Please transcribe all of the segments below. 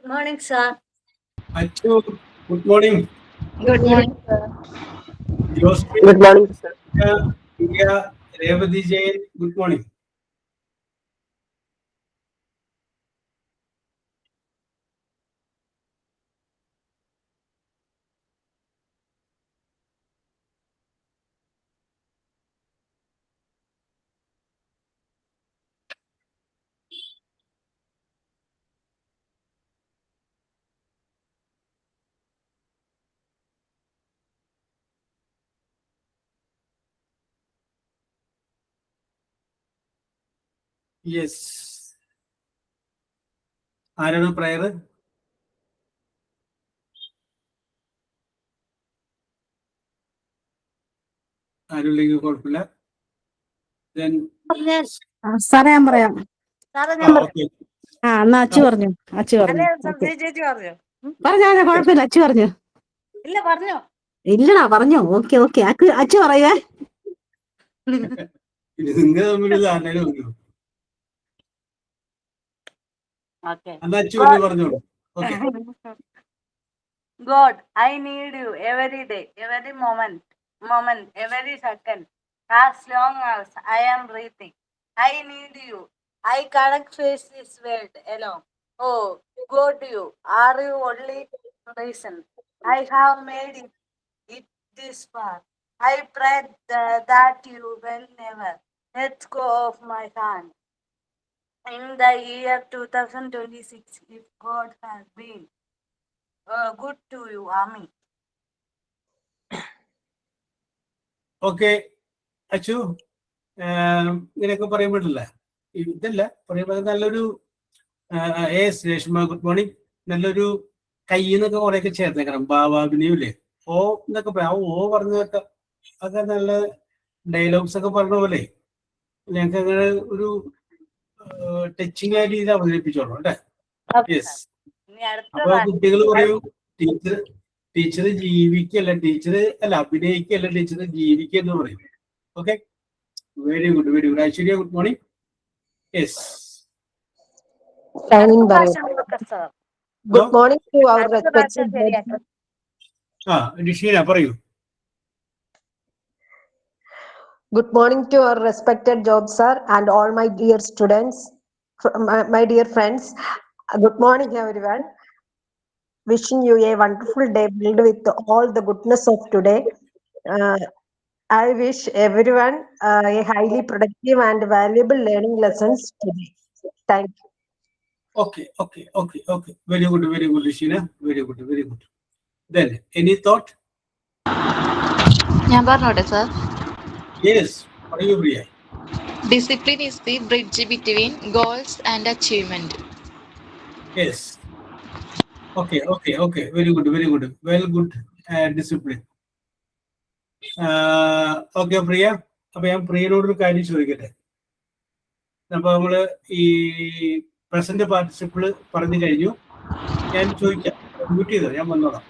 Good morning, sir. Achu, good morning. Good morning, sir. Josephine, Good morning, sir. Priya, Revati Jain, good morning. Yes. ആരാണ് prayer? ആരുമില്ലെങ്കിൽ കുഴപ്പമില്ല. സാറേ ഞാൻ പറയാം. Okay. എന്നാ അച്ചു പറഞ്ഞു. പറഞ്ഞോ, കുഴപ്പമില്ല. അച്ചു പറഞ്ഞു. ഇല്ലടാ പറഞ്ഞോ. Okay okay. അച്ചു പറയുവേ. നിങ്ങൾ തമ്മിൽ ധാരണയിലും അച്ചു പറഞ്ഞോളൂ. Okay. God, I need you every day, every moment, every second. As long as I am breathing, I need you. I cannot face this world alone. Oh, go to you. Are you only reason I have made it this far? I pray that you will never let go of my hand. In the year 2026, if God has been good to you, Ami. Okay Achu, ഇങ്ങനെയൊക്കെ പറയാൻ പറ്റില്ല. ഇതല്ല പറയുമ്പോൾ നല്ലൊരു Reshma good morning. നല്ലൊരു കയ്യെന്നൊക്കെ കുറെയൊക്കെ ചേർത്തേക്കണം. ഭാവാഭിനയില്ലേ ഓ എന്നൊക്കെ പറയാം. ഓ പറഞ്ഞതൊക്കെ അതൊക്കെ നല്ല ഡയലോഗ്സ് ഒക്കെ പറഞ്ഞ പോലെ ഞങ്ങൾക്ക് അങ്ങനെ ഒരു ടച്ചിങ് ആയ രീതിയിൽ അവതരിപ്പിച്ചോളൂ അല്ലേ? യെസ്. അപ്പൊ കുട്ടികൾ പറയും ടീച്ചർ ജീവിക്കല്ല, അഭിനയിക്കല്ല, ടീച്ചർ ജീവിക്കുക എന്ന് പറയും. Okay, very good, very good. Aishwarya good morning. Yes. Good morning to our respected ഋഷീന പറയൂ. Good morning to our respected job sir and all my dear students, my dear friends. Good morning everyone. Wishing you a wonderful day filled with all the goodness of today. I wish everyone a highly productive and valuable learning lessons today. Thank you. Okay. Very good, Rishina. Very good, very good. Then, any thought? ഞാൻ പറഞ്ഞോട്ടെ sir? Yes, പറയൂ പ്രിയ. Discipline is the bridge between goals and achievement. Yes. Okay. Very good. Well, good discipline. Okay, പ്രിയ. അപ്പൊ ഞാൻ പ്രിയനോടൊരു കാര്യം ചോദിക്കട്ടെ. അപ്പൊ നമ്മള് ഈ പ്രസന്റ് പാർട്ടിസിപ്പിൾ പറഞ്ഞു കഴിഞ്ഞു. ഞാൻ ചോദിക്കാം, മ്യൂട്ട് ചെയ്തോ, ഞാൻ വന്നോളാം.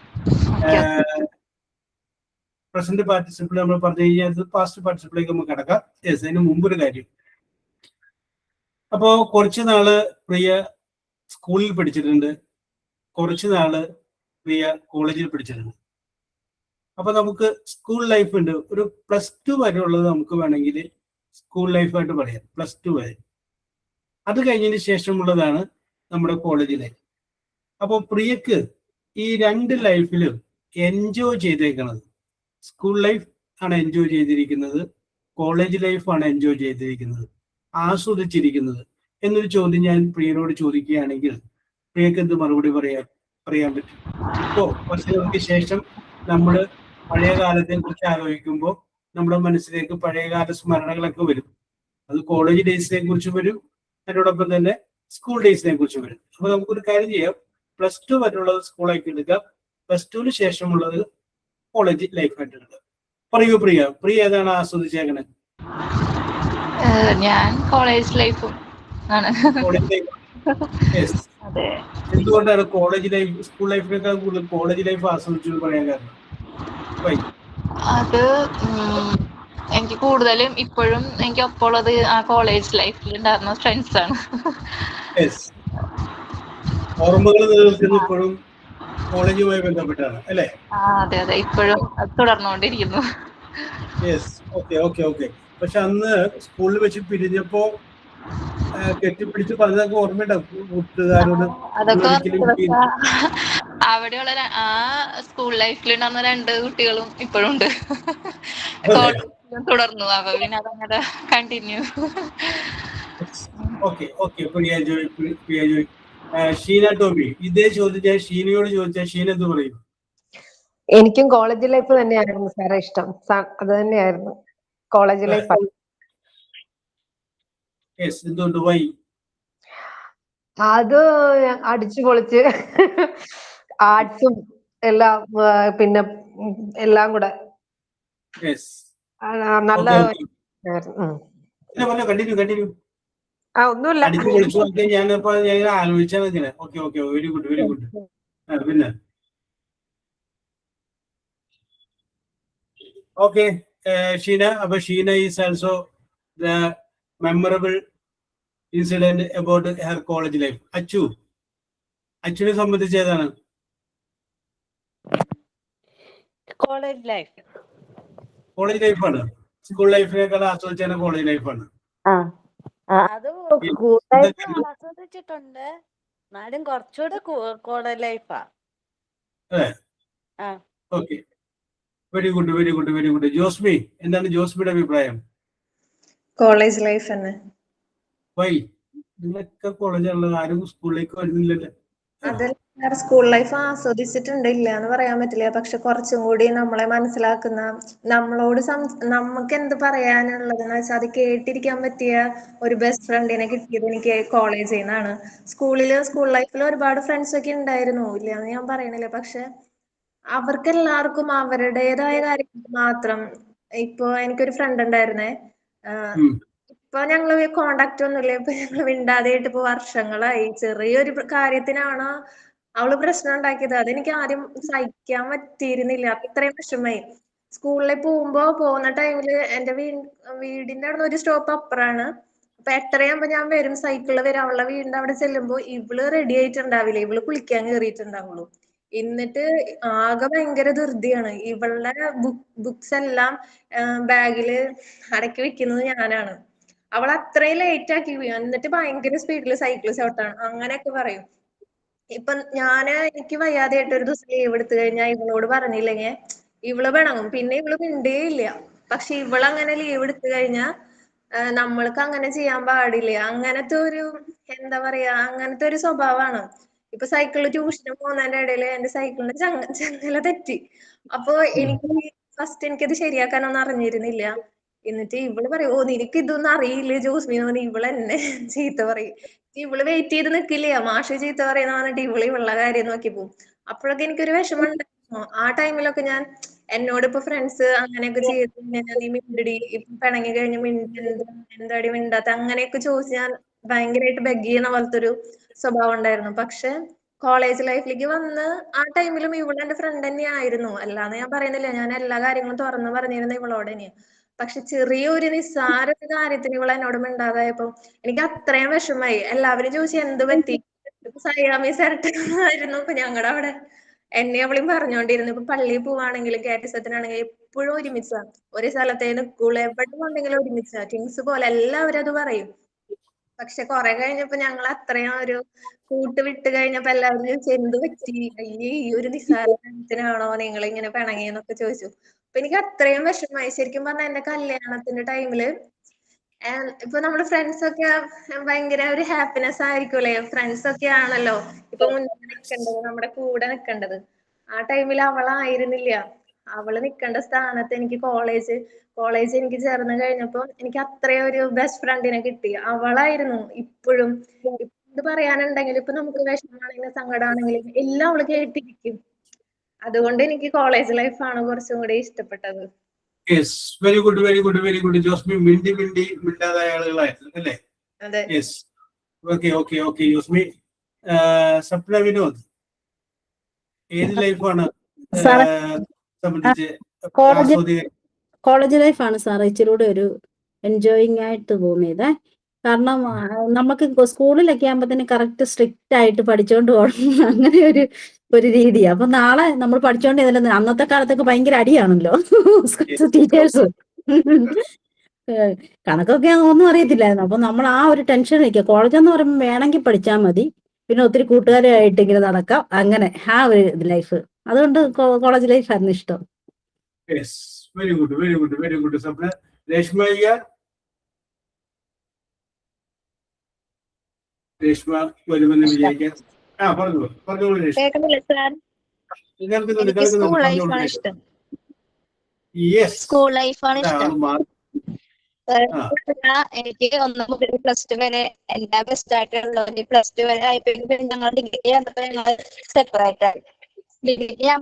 പ്രസന്റ് പാർട്ടിസിപ്പിൾ നമ്മൾ പറഞ്ഞു കഴിഞ്ഞാൽ പാസ്റ്റ് പാർട്ടിസിപ്പിളിലേക്ക് നമുക്ക് കിടക്കാം. യെസ്, അതിന് മുമ്പൊരു കാര്യം. അപ്പോ കുറച്ച് നാള് പ്രിയ സ്കൂളിൽ പഠിച്ചിട്ടുണ്ട്, കുറച്ച് നാള് പ്രിയ കോളേജിൽ പഠിച്ചിട്ടുണ്ട്. അപ്പൊ നമുക്ക് സ്കൂൾ ലൈഫ് ഉണ്ട്. ഒരു +2 വരെ ഉള്ളത് നമുക്ക് വേണമെങ്കിൽ സ്കൂൾ ലൈഫായിട്ട് പറയാം. +2 വരെ. അത് കഴിഞ്ഞതിന് ശേഷമുള്ളതാണ് നമ്മുടെ കോളേജ് ലൈഫ്. അപ്പോൾ പ്രിയക്ക് ഈ രണ്ട് ലൈഫിലും എൻജോയ് ചെയ്തേക്കുന്നത്, സ്കൂൾ ലൈഫ് ആണ് എൻജോയ് ചെയ്തിരിക്കുന്നത്, കോളേജ് ലൈഫാണ് എൻജോയ് ചെയ്തിരിക്കുന്നത്, ആസ്വദിച്ചിരിക്കുന്നത് എന്നൊരു ചോദ്യം ഞാൻ പ്രിയനോട് ചോദിക്കുകയാണെങ്കിൽ പ്രിയക്ക് എന്ത് മറുപടി പറയാൻ പറ്റും? ഇപ്പോൾ വർഷങ്ങൾക്ക് ശേഷം നമ്മൾ പഴയ കാലത്തെ കുറിച്ച് ആലോചിക്കുമ്പോൾ നമ്മുടെ മനസ്സിലേക്ക് പഴയകാല സ്മരണകളൊക്കെ വരും. അത് കോളേജ് ഡേയ്സിനെ കുറിച്ച് വരും, അതിനോടൊപ്പം തന്നെ സ്കൂൾ ഡേയ്സിനെ കുറിച്ച് വരും. അപ്പൊ നമുക്കൊരു കാര്യം ചെയ്യാം, +2 വരെയുള്ളത് സ്കൂളായിട്ട് എടുക്കാം, +2ന് ശേഷമുള്ളത് കോളേജ് ലൈഫായിട്ട് എടുക്കാം. പറയൂ പ്രിയ ഏതാണ് ആസ്വദിച്ചേക്കണേ? ഞാൻ കോളേജ് ലൈഫും ആണ്. എന്തുകൊണ്ടാണ് കോളേജ് ലൈഫ് സ്കൂൾ ലൈഫിനേക്കാൾ കൂടുതൽ കോളേജ് ലൈഫ് ആസ്വദിച്ചു പറയാൻ കാരണം? അത് എനിക്ക് കൂടുതലും ഇപ്പോഴും എനിക്ക് ഒപ്പമുള്ളത് ആ കോളേജ് ലൈഫിൽ ഉണ്ടായിരുന്ന ഫ്രണ്ട്സ് ആണ്. ഓർമ്മകൾ നിലനിൽക്കുന്ന ഇപ്പോഴും കോളേജുമായി ബന്ധപ്പെട്ടാണ് അല്ലേ? അതെ അതെ, ഇപ്പോഴും തുടർന്നുകൊണ്ടിരിക്കുന്നു. Yes, okay okay okay. പക്ഷെ അന്ന് സ്കൂളിൽ വെച്ച് പിരിഞ്ഞപ്പോ കെട്ടിപ്പിടിച്ച് പറഞ്ഞതൊക്കെ ഓർമ്മയുണ്ടാവും കൂട്ടുകാരോട്? അതൊക്കെ ഒരിക്കലും ഓർമ്മയുണ്ട്. അവിടെയുള്ള ആ സ്കൂൾ ലൈഫിൽ ഉണ്ടായിരുന്ന 2 കുട്ടികളും ഇപ്പോഴും ഉണ്ട്. കോളേജിലും തുടർന്നു. അപ്പൊ പിന്നെ അതങ്ങനെ continue. Okay okay. Priya Joy, Sheena Tomy, ഇതേ ചോദ്യം ഞാൻ ഷീനയോട് ചോദിച്ചാൽ ഷീന എന്ത് പറയും? എനിക്കും കോളേജ് ലൈഫ് തന്നെയായിരുന്നു സാറേ ഇഷ്ടം. അത് തന്നെയായിരുന്നു കോളേജ് ലൈഫ്. യെസ്, എന്തുകൊണ്ട്? വൈ? അത് അടിച്ചു പൊളിച്ച് ആർട്സും എല്ലാം പിന്നെ എല്ലാം കൂടെ യെസ്, നല്ല കണ്ടിന്യൂ. ഒന്നുമില്ല. അടിച്ചു പൊളിച്ചു നോക്കിയാൽ ഞാനിപ്പോ ഞാൻ ആലോചിച്ചാൽ ഇങ്ങനെ. Okay okay, very good very good. പിന്നെ ഓക്കെ ഷീന. അപ്പൊ Sheena is also the memorable incident about her college life. അച്ചുവിനെ സംബന്ധിച്ച് ഏതാണ് കോളേജ് ലൈഫ്? കോളേജ് ലൈഫാണ്. സ്കൂൾ ലൈഫിനേക്കാൾ ആസ്വദിച്ചാണ് കോളേജ് ലൈഫാണ്. അത് കൂടുതലായിട്ട് ആസ്വദിച്ചിട്ടുണ്ട്, എന്നാലും കുറച്ചുകൂടെ കോളേജ് ലൈഫാ. Okay, very good very good very good. Josmi, എന്താണ് ജോസ്മിയുടെ അഭിപ്രായം? കോളേജ് ലൈഫ് തന്നെ. വൈ? നിങ്ങളൊക്കെ കോളേജുള്ളത്, ആരും സ്കൂളിലേക്ക് വരുന്നില്ലല്ലോ. അതിൽ സ്കൂൾ ലൈഫ് ആസ്വദിച്ചിട്ടുണ്ട്, ഇല്ല എന്ന് പറയാൻ പറ്റില്ല. പക്ഷെ കുറച്ചും കൂടി നമ്മളെ മനസ്സിലാക്കുന്ന, നമ്മളോട് നമുക്ക് എന്ത് പറയാനുള്ളതെന്ന് വെച്ചാൽ അത് കേട്ടിരിക്കാൻ പറ്റിയ ഒരു ബെസ്റ്റ് ഫ്രണ്ടിനെ കിട്ടിയത് എനിക്ക് കോളേജിൽ നിന്നാണ്. സ്കൂൾ ലൈഫിൽ ഒരുപാട് ഫ്രണ്ട്സ് ഒക്കെ ഉണ്ടായിരുന്നു, ഇല്ല എന്ന് ഞാൻ പറയണില്ല. പക്ഷെ അവർക്ക് എല്ലാവർക്കും അവരുടേതായ കാര്യങ്ങൾ മാത്രം. ഇപ്പൊ എനിക്കൊരു ഫ്രണ്ട് ഉണ്ടായിരുന്നേ, ഇപ്പൊ ഞങ്ങള് കോണ്ടാക്ട് ഒന്നുമില്ല. ഇപ്പൊ ഞങ്ങള് മിണ്ടാതെയായിട്ട് ഇപ്പൊ വർഷങ്ങളായി. ചെറിയൊരു കാര്യത്തിനാണ് അവള് പ്രശ്നം ഉണ്ടാക്കിയത്. അതെനിക്ക് ആദ്യം സഹിക്കാൻ പറ്റിയിരുന്നില്ല, അത്രയും വിഷമായി. സ്കൂളിൽ പോകുന്ന ടൈമില് എന്റെ വീടിന്റെ അവിടെ ഒരു സ്റ്റോപ്പ് അപ്പുറാണ്. അപ്പൊ 8:30 ഞാൻ വരും, സൈക്കിളിൽ വരും. അവളുടെ വീടിന്റെ അവിടെ ചെല്ലുമ്പോ ഇവള് റെഡി ആയിട്ടുണ്ടാവില്ല, ഇവള് കുളിക്കാൻ കയറിയിട്ടുണ്ടാവുള്ളൂ. എന്നിട്ട് ആകെ ഭയങ്കര ധൃതിയാണ്. ഇവളുടെ ബുക്സ് എല്ലാം ബാഗില് അടക്കി വെക്കുന്നത് ഞാനാണ്. അവൾ അത്രയും ലേറ്റ് ആക്കി പോയി. എന്നിട്ട് ഭയങ്കര സ്പീഡിൽ സൈക്കിൾ ചവിട്ടാണ്, അങ്ങനെയൊക്കെ പറയും. ഇപ്പൊ എനിക്ക് വയ്യാതെയായിട്ട് ഒരു ദിവസം ലീവ് എടുത്തു കഴിഞ്ഞാൽ ഇവളോട് പറഞ്ഞില്ലെങ്കിൽ ഇവള് പിണങ്ങും, പിന്നെ ഇവള് മിണ്ടേ ഇല്ല. പക്ഷെ ഇവളങ്ങനെ ലീവ് എടുത്തു കഴിഞ്ഞാൽ നമ്മൾക്ക് അങ്ങനെ ചെയ്യാൻ പാടില്ല. അങ്ങനത്തെ ഒരു, എന്താ പറയാ, അങ്ങനത്തെ ഒരു സ്വഭാവമാണ്. ഇപ്പൊ സൈക്കിളിൽ ട്യൂഷന് പോകുന്നതിന്റെ ഇടയിൽ എന്റെ സൈക്കിളിന്റെ ചങ്ങല തെറ്റി. അപ്പൊ എനിക്കത് ശരിയാക്കാനൊന്നും അറിഞ്ഞിരുന്നില്ല. എന്നിട്ട് ഇവള് പറയും, നിനക്ക് ഇതൊന്നും അറിയില്ലേ ജോസ്മിന്? ഇവള് എന്നെ ചീത്ത പറയും. ഇവള് വെയിറ്റ് ചെയ്ത് നിക്കില്ല, മാഷ് ചീത്ത പറയുന്ന പറഞ്ഞിട്ട് ഇവളുടെ കാര്യം നോക്കി പോകും. അപ്പോഴൊക്കെ എനിക്കൊരു വിഷമം ഉണ്ടായിരുന്നു. ആ ടൈമിലൊക്കെ എന്നോട് ഇപ്പൊ ഫ്രണ്ട്സ് അങ്ങനെയൊക്കെ ചെയ്ത്, നീ മിണ്ടടി, ഇപ്പൊ പിണങ്ങി കഴിഞ്ഞ് എന്താടി മിണ്ടാത്ത, അങ്ങനെയൊക്കെ ചോദിച്ച് ഞാൻ ഭയങ്കരമായിട്ട് ബെഗ് ചെയ്യുന്ന പോലത്തെ ഒരു സ്വഭാവം ഉണ്ടായിരുന്നു. പക്ഷെ കോളേജ് ലൈഫിലേക്ക് വന്ന് ആ ടൈമിലും ഇവള് എന്റെ ഫ്രണ്ട് തന്നെയായിരുന്നു. അല്ലാന്ന് ഞാൻ പറയുന്നില്ല, ഞാൻ എല്ലാ കാര്യങ്ങളും തുറന്നു പറഞ്ഞിരുന്ന ഇവളോട് തന്നെയാണ്. പക്ഷെ ചെറിയൊരു നിസ്സാര ഒരു കാര്യത്തിന് ഇവള് എന്നോട് മിണ്ടാതായപ്പോ എനിക്ക് അത്രയും വിഷമായി. എല്ലാവരും ചോദിച്ചു എന്ത് പറ്റി? സയാമീസ് ഇരട്ടകളായിരുന്നു ഇപ്പൊ ഞങ്ങളുടെ അവിടെ. എന്നെ അവളും പറഞ്ഞോണ്ടിരുന്നു. ഇപ്പൊ പള്ളിയിൽ പോവാണെങ്കിലും കാറ്റസത്തിനാണെങ്കിലും എപ്പോഴും ഒരുമിച്ചാ, ഒരു സ്ഥലത്തേ നിൽക്കുള്ളൂ, എവിടെ ഉണ്ടെങ്കിലും ഒരുമിച്ചാ, ട്വിൻസ് പോലെ എല്ലാവരും അത് പറയും. പക്ഷെ കുറെ കഴിഞ്ഞപ്പോ ഞങ്ങൾ അത്രയും ഒരു കൂട്ട് വിട്ട് കഴിഞ്ഞപ്പോ എല്ലാവരും ചോദിച്ചു എന്ത് പറ്റി? അയ്യേ, ഈ ഒരു നിസ്സാര കാര്യത്തിനാണോ നിങ്ങൾ ഇങ്ങനെ പിണങ്ങിയെന്നൊക്കെ ചോദിച്ചു. അപ്പൊ എനിക്ക് അത്രയും വിഷമമായി. ശരിക്കും പറഞ്ഞാൽ എന്റെ കല്യാണത്തിന്റെ ടൈമില് ഇപ്പൊ നമ്മുടെ ഫ്രണ്ട്സ് ഒക്കെ ഭയങ്കര ഒരു ഹാപ്പിനെസ് ആയിരിക്കുമല്ലേ, ഫ്രണ്ട്സ് ഒക്കെ ആണല്ലോ ഇപ്പൊ മുന്നിൽ നിൽക്കേണ്ടത്, നമ്മുടെ കൂടെ നിൽക്കേണ്ടത്. ആ ടൈമിൽ അവളായിരുന്നില്ല. അവള് നിൽക്കേണ്ട സ്ഥാനത്ത് എനിക്ക് കോളേജ് എനിക്ക് ചേർന്ന് കഴിഞ്ഞപ്പോ എനിക്ക് അത്രയും ഒരു ബെസ്റ്റ് ഫ്രണ്ടിനെ കിട്ടി. അവളായിരുന്നു ഇപ്പോഴും. ഇത് പറയാനുണ്ടെങ്കിൽ ഇപ്പൊ നമുക്ക് വിഷമാണെങ്കിലും സങ്കടമാണെങ്കിലും എല്ലാം അവള് കേട്ടിരിക്കും. അതുകൊണ്ട് എനിക്ക് കോളേജ് ലൈഫാണ് കുറച്ചും കൂടി ഇഷ്ടപ്പെട്ടത്. Yes, very good very good very good. Josmi മിണ്ടാതായ ആളുകളായിരുന്നു അല്ലേ? അതെ. Yes, okay okay okay. Josmi, Swapna Vinod, ഏത് ലൈഫാണ് സംബന്ധിച്ച് കോളേജ് ലൈഫാണ് സാർ ഇച്ചിരി കൂടെ ഒരു എൻജോയിങ് ആയിട്ട് തോന്നിയത്. കാരണം നമുക്ക് സ്കൂളിലൊക്കെ ആകുമ്പോഴത്തേന് കറക്റ്റ് സ്ട്രിക്റ്റ് ആയിട്ട് പഠിച്ചോണ്ട് പോകണം അങ്ങനെ ഒരു രീതിയാ. അപ്പൊ നാളെ നമ്മൾ പഠിച്ചോണ്ട് ഇതിൽ അന്നത്തെ കാലത്തൊക്കെ ഭയങ്കര അടിയാണല്ലോ ടീച്ചേഴ്സ്. കണക്കൊക്കെ ഒന്നും അറിയത്തില്ലായിരുന്നു. അപ്പൊ നമ്മൾ ആ ഒരു ടെൻഷൻ നിൽക്കുക. കോളേജ് എന്ന് പറയുമ്പോൾ വേണമെങ്കിൽ പഠിച്ചാൽ മതി, പിന്നെ ഒത്തിരി കൂട്ടുകാരായിട്ട് ഇങ്ങനെ നടക്കാം, അങ്ങനെ ആ ഒരു ലൈഫ്. അതുകൊണ്ട് കോളേജ് ലൈഫായിരുന്നു ഇഷ്ടം. Yes, very good, very good, very good. Swapna. Reshma Iyer. Reshma വരുമെന്ന് വിചാരിക്കാം. പറഞ്ഞോളൂ രേഷ്മ. കേൾക്കുന്നില്ല സാർ? എനിക്ക് സ്കൂൾ ലൈഫാണ് ഇഷ്ടം. സ്കൂൾ ലൈഫാണ് ഇഷ്ടം. എനിക്ക് 1 മുതൽ +2 വരെ എല്ലാ ബെസ്റ്റ് ആയിട്ടുള്ളത്. +2 വരെ ആയപ്പോഴേക്കും ഞങ്ങൾ ഡിഗ്രി വന്നപ്പോ ഞങ്ങൾ സെപ്പറേറ്റ് ആയി. ഡിഗ്രിക്ക് ഞാൻ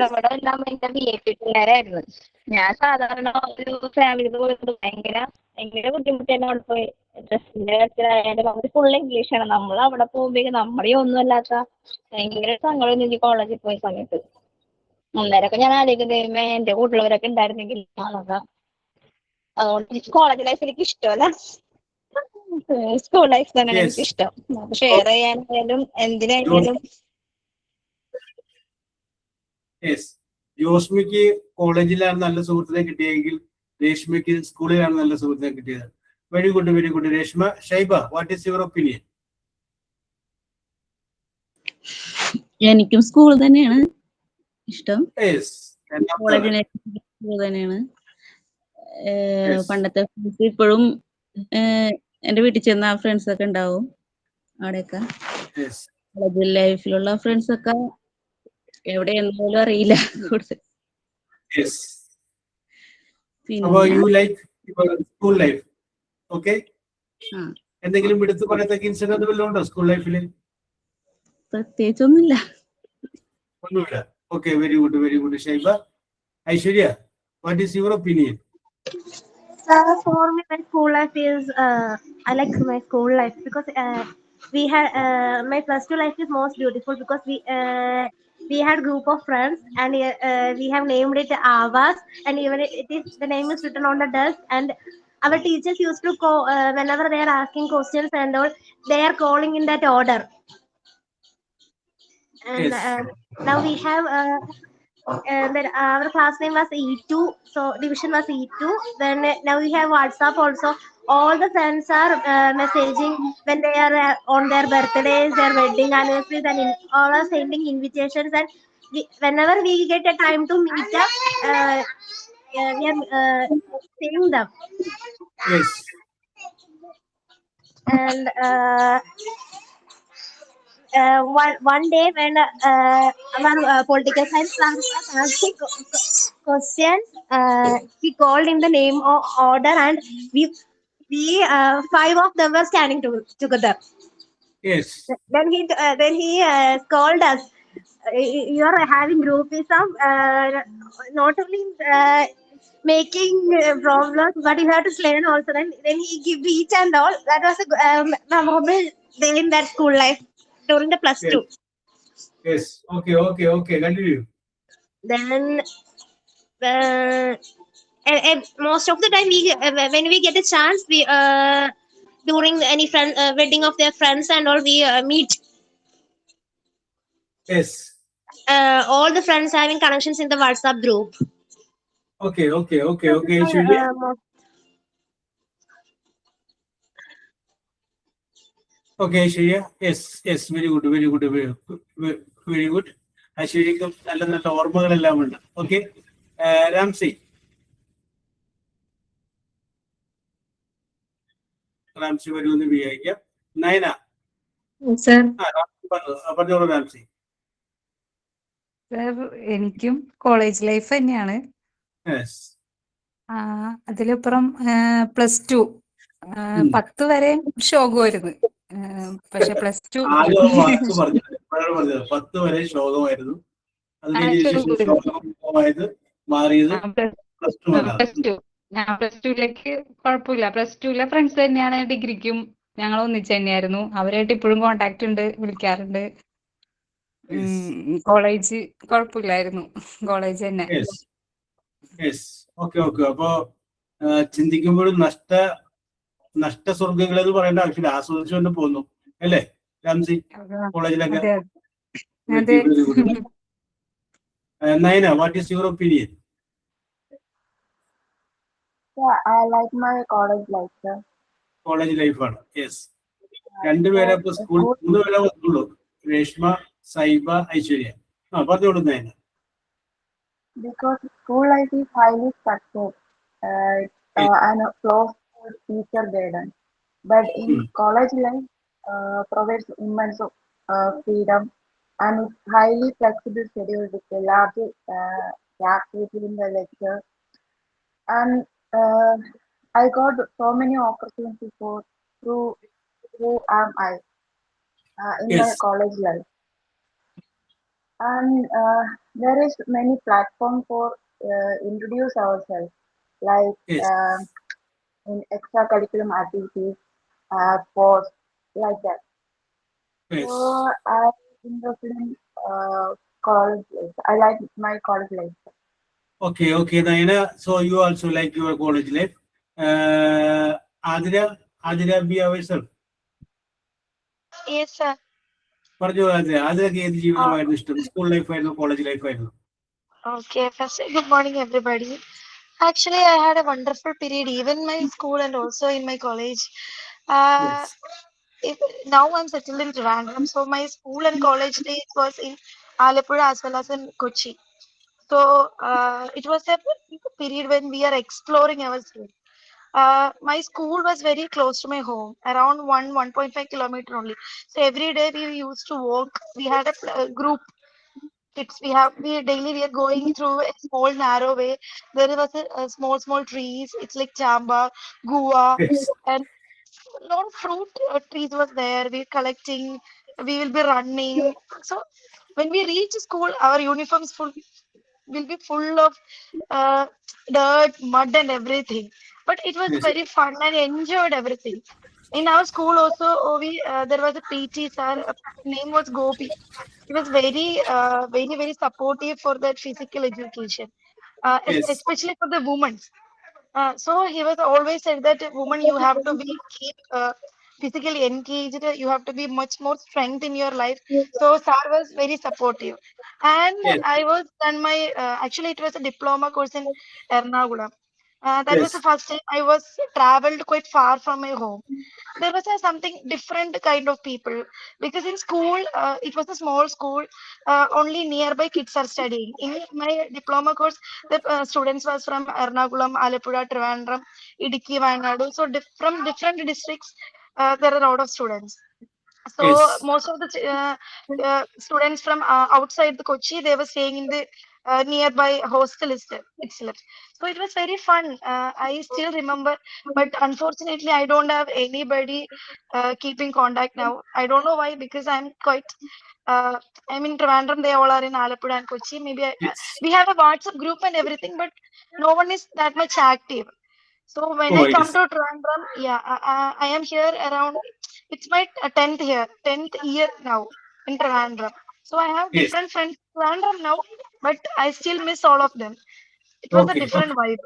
അവിടെ എല്ലാം എന്റെ VIP പിള്ളേരായിരുന്നു. ഞാൻ സാധാരണ ഒരു ഫാമിലി പോയത് ഭയങ്കര ബുദ്ധിമുട്ടാണ്. അവിടെ പോയി ഡ്രസ്സിന്റെ കാര്യത്തിലായാലും അവർ ഫുൾ ഇംഗ്ലീഷാണ്. നമ്മൾ അവിടെ പോകുമ്പോഴേക്കും നമ്മുടെ ഒന്നും അല്ലാത്ത ഭയങ്കര സങ്കടം എനിക്ക് കോളേജിൽ പോയ സമയത്ത്. അന്നേരമൊക്കെ ഞാൻ ആലോചിക്കുന്നത് എന്റെ കൂട്ടുള്ളവരൊക്കെ ഉണ്ടായിരുന്നെങ്കിൽ ആണോക്കാം. അതുകൊണ്ട് എനിക്ക് കോളേജ് ലൈഫ് എനിക്ക് ഇഷ്ടമല്ല, സ്കൂൾ ലൈഫ് തന്നെയാണ് എനിക്ക് ഇഷ്ടം. ഷെയർ ചെയ്യാനായാലും എന്തിനായാലും. ജോസ്മിക്ക് കോളേജിലാണ് നല്ല സുഹൃത്തിനെ കിട്ടിയെങ്കിൽ രേഷ്മയ്ക്ക് സ്കൂളിലാണ് നല്ല സുഹൃത്തിനെ കിട്ടിയത്. Very good, very good. Reshma. Shaiba, what is your opinion? എനിക്കും സ്കൂൾ തന്നെയാണ് ഇഷ്ടം. കോളേജ് സ്കൂൾ തന്നെയാണ്. പണ്ടത്തെ ഫ്രണ്ട്സ് ഇപ്പോഴും എന്റെ വീട്ടിൽ ചെന്ന ഫ്രണ്ട്സ് ഒക്കെ ഉണ്ടാവും അവിടെയൊക്കെ. കോളേജ് ലൈഫിലുള്ള ഫ്രണ്ട്സ് ഒക്കെ എവിടെ എന്തായാലും അറിയില്ല കൂടുതൽ. എന്തെങ്കിലും എടുത്തു പറയത്തക്ക ഇൻസിഡന്റ് വല്ലതും ഉണ്ടോ സ്കൂൾ ലൈഫിൽ? പ്രത്യേകിച്ചൊന്നുമില്ല. ഒന്നുമില്ല. Okay, very good, very good. Shaiba. Aishwarya, what is your opinion? For me, my school life is I like my school life because we had my +2 life is most beautiful because we had group of friends and we have named it Avas, and even the name is written on the desk, and our teachers used to call whenever they are asking questions and all, they are calling in that order. And now we have then our class name was E2, so division was E2. Then now we have WhatsApp also. All the friends are messaging when they are on their birthdays, their wedding anniversaries, and all are sending invitations. And whenever we get a time to meet up, we are seeing them. And one day when our political science class was asking questions, he called in the name of order, and we 5 of them were standing together. Then he called us. You are having groupism, not only making problems, but you have to slay also. Then he give each and all. That was a memorable day in that school life during the +2. Okay. Continue. Then and most of the time when we get a chance, we during any friend wedding of their friends and all, we meet. All the friends having connections in the WhatsApp group. Okay. Okay, Aishwarya. Yes, very good. ഐശ്വര്യക്കും നല്ല നല്ല ഓർമ്മകളെല്ലാം ഉണ്ട്. Okay, രാംസി. രാംസി വരുമെന്ന് വിചാരിക്കാം. നയന. പറഞ്ഞോളൂ രാംസി. എനിക്കും college life തന്നെയാണ്. അതിലപ്പുറം +2 10 വരെ ശോകമായിരുന്നു. പക്ഷെ +2 10 വരെ ശോകമായിരുന്നു. ഞാൻ +2ലേക്ക് കുഴപ്പമില്ല. +2ലെ ഫ്രണ്ട്സ് തന്നെയാണ് ഡിഗ്രിക്കും. ഞങ്ങൾ ഒന്നിച്ച് തന്നെയായിരുന്നു. അവരായിട്ട് ഇപ്പോഴും കോണ്ടാക്ട് ഉണ്ട്, വിളിക്കാറുണ്ട്. കോളേജ് കുഴപ്പമില്ലായിരുന്നു. കോളേജ് തന്നെ. ഓക്കെ. അപ്പോ ചിന്തിക്കുമ്പോഴും നഷ്ടസ്വർഗങ്ങൾ എന്ന് പറയേണ്ട ആവശ്യമില്ല, ആസ്വദിച്ചുകൊണ്ട് പോന്നു അല്ലേ രാംസി? കോളേജിലൊക്കെ അതെ അതെ. Nayana, what is your opinion? Yeah, I like my college life, sir. College ലൈഫാണ്. യെസ്, രണ്ടുപേരെ ഇപ്പൊ സ്കൂൾ, 3 പേരെ വന്നുള്ളൂ, രേഷ്മ, സൈബ, ഐശ്വര്യ. പറഞ്ഞോളൂ Nayana. Because school life is highly structured and close to teacher guidance. But in college life provides immense freedom and it's highly flexible schedule with a large gap between the lecture. And I got so many opportunities for who am I in my Yes. college life. And there is many platform for introduce ourselves, like Yes. in extracurriculum activities, sports, like that. Yes. So I'm interested in college life. I like my college life. Okay, Nayana. So you also like your college life. Adira, be yourself. Yes, sir. പറഞ്ഞോ ആതിര. ആതിരക്ക് ഏത് ജീവിതമായിരുന്നു ഇഷ്ടം? School life ആയിരുന്നു, college life ആയിരുന്നു? Okay, first, good morning, everybody. Actually, I had a wonderful period, even in my school and also in my college. Uh, Yes. Now I'm settled in Trivandrum, so my school and college days was in Alappuzha as well as in Kochi. So it was a period when we are exploring our school. My school was very close to my home, around 1.5 kilometer only. So every day we used to walk. We had a group. We daily we are going through a small narrow way. There was a small trees. It's like chamba, guava, Yes. and lot of fruit trees was there. We're collecting. We will be running. So when we reach school, our uniforms will be full of uh, dirt, mud, and everything. But it was Yes. very fun and enjoyed everything. In our school also, we there was a PT sir. Name was Gopi. He was very supportive for that physical education, Yes. especially for the women. So he was always said that woman you have to be keep physically engaged. You have to be much more strength in your life. So sir was very supportive, and Yes. I was done my actually it was a diploma course in Ernakulam. That was the Yes. first time I was traveled quite far from my home. There was a something different kind of people because in school it was a small school. Only nearby kids are studying. In my diploma course, the students was from Ernakulam, Alappuzha, Trivandrum, Idukki, Wayanadu. So from different districts, there are a lot of students. So Yes. most of the students from outside the Kochi, they were staying in the nearby hostel itself. So it was very fun. I still remember, but unfortunately, I don't have anybody keeping contact now. I don't know why, because I'm quite. I'm in Trivandrum. They all are in Alappuzha and Kochi. Maybe Yes. we have a WhatsApp group and everything, but no one is that much active. So when Oh, I come yes. to Trivandrum, yeah, I am here around. It's my 10th year now in Trivandrum. So I have Yes. different friends in Trivandrum now, but I still miss all of them. It was a Okay. different vibe.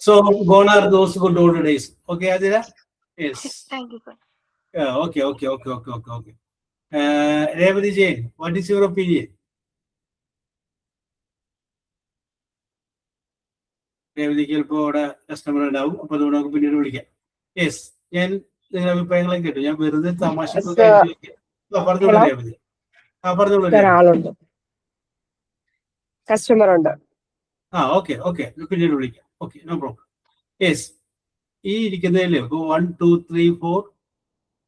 So gone are those good old days. Okay, Adira? Yes. Thank you, sir. Yeah, okay. Revati Jain, what is your opinion? രേവതിക്ക് ചിലപ്പോൾ അവിടെ customer ഉണ്ടാവും, അപ്പൊ അതുകൊണ്ട് നമുക്ക് പിന്നീട് വിളിക്കാം. Yes, ഞാൻ നിങ്ങളുടെ അഭിപ്രായങ്ങളെ കേട്ടു. ഞാൻ വെറുതെ തമാശക്കൊക്കെ പറഞ്ഞോളൂ രേവതി. പറഞ്ഞോളൂ ഒരാളുണ്ട്, കസ്റ്റമർ ഉണ്ട്. ഓക്കെ പിന്നീട് വിളിക്കാം. Okay, no problem. യെസ്, ഈ ഇരിക്കുന്നതിൽ 1 2 3 4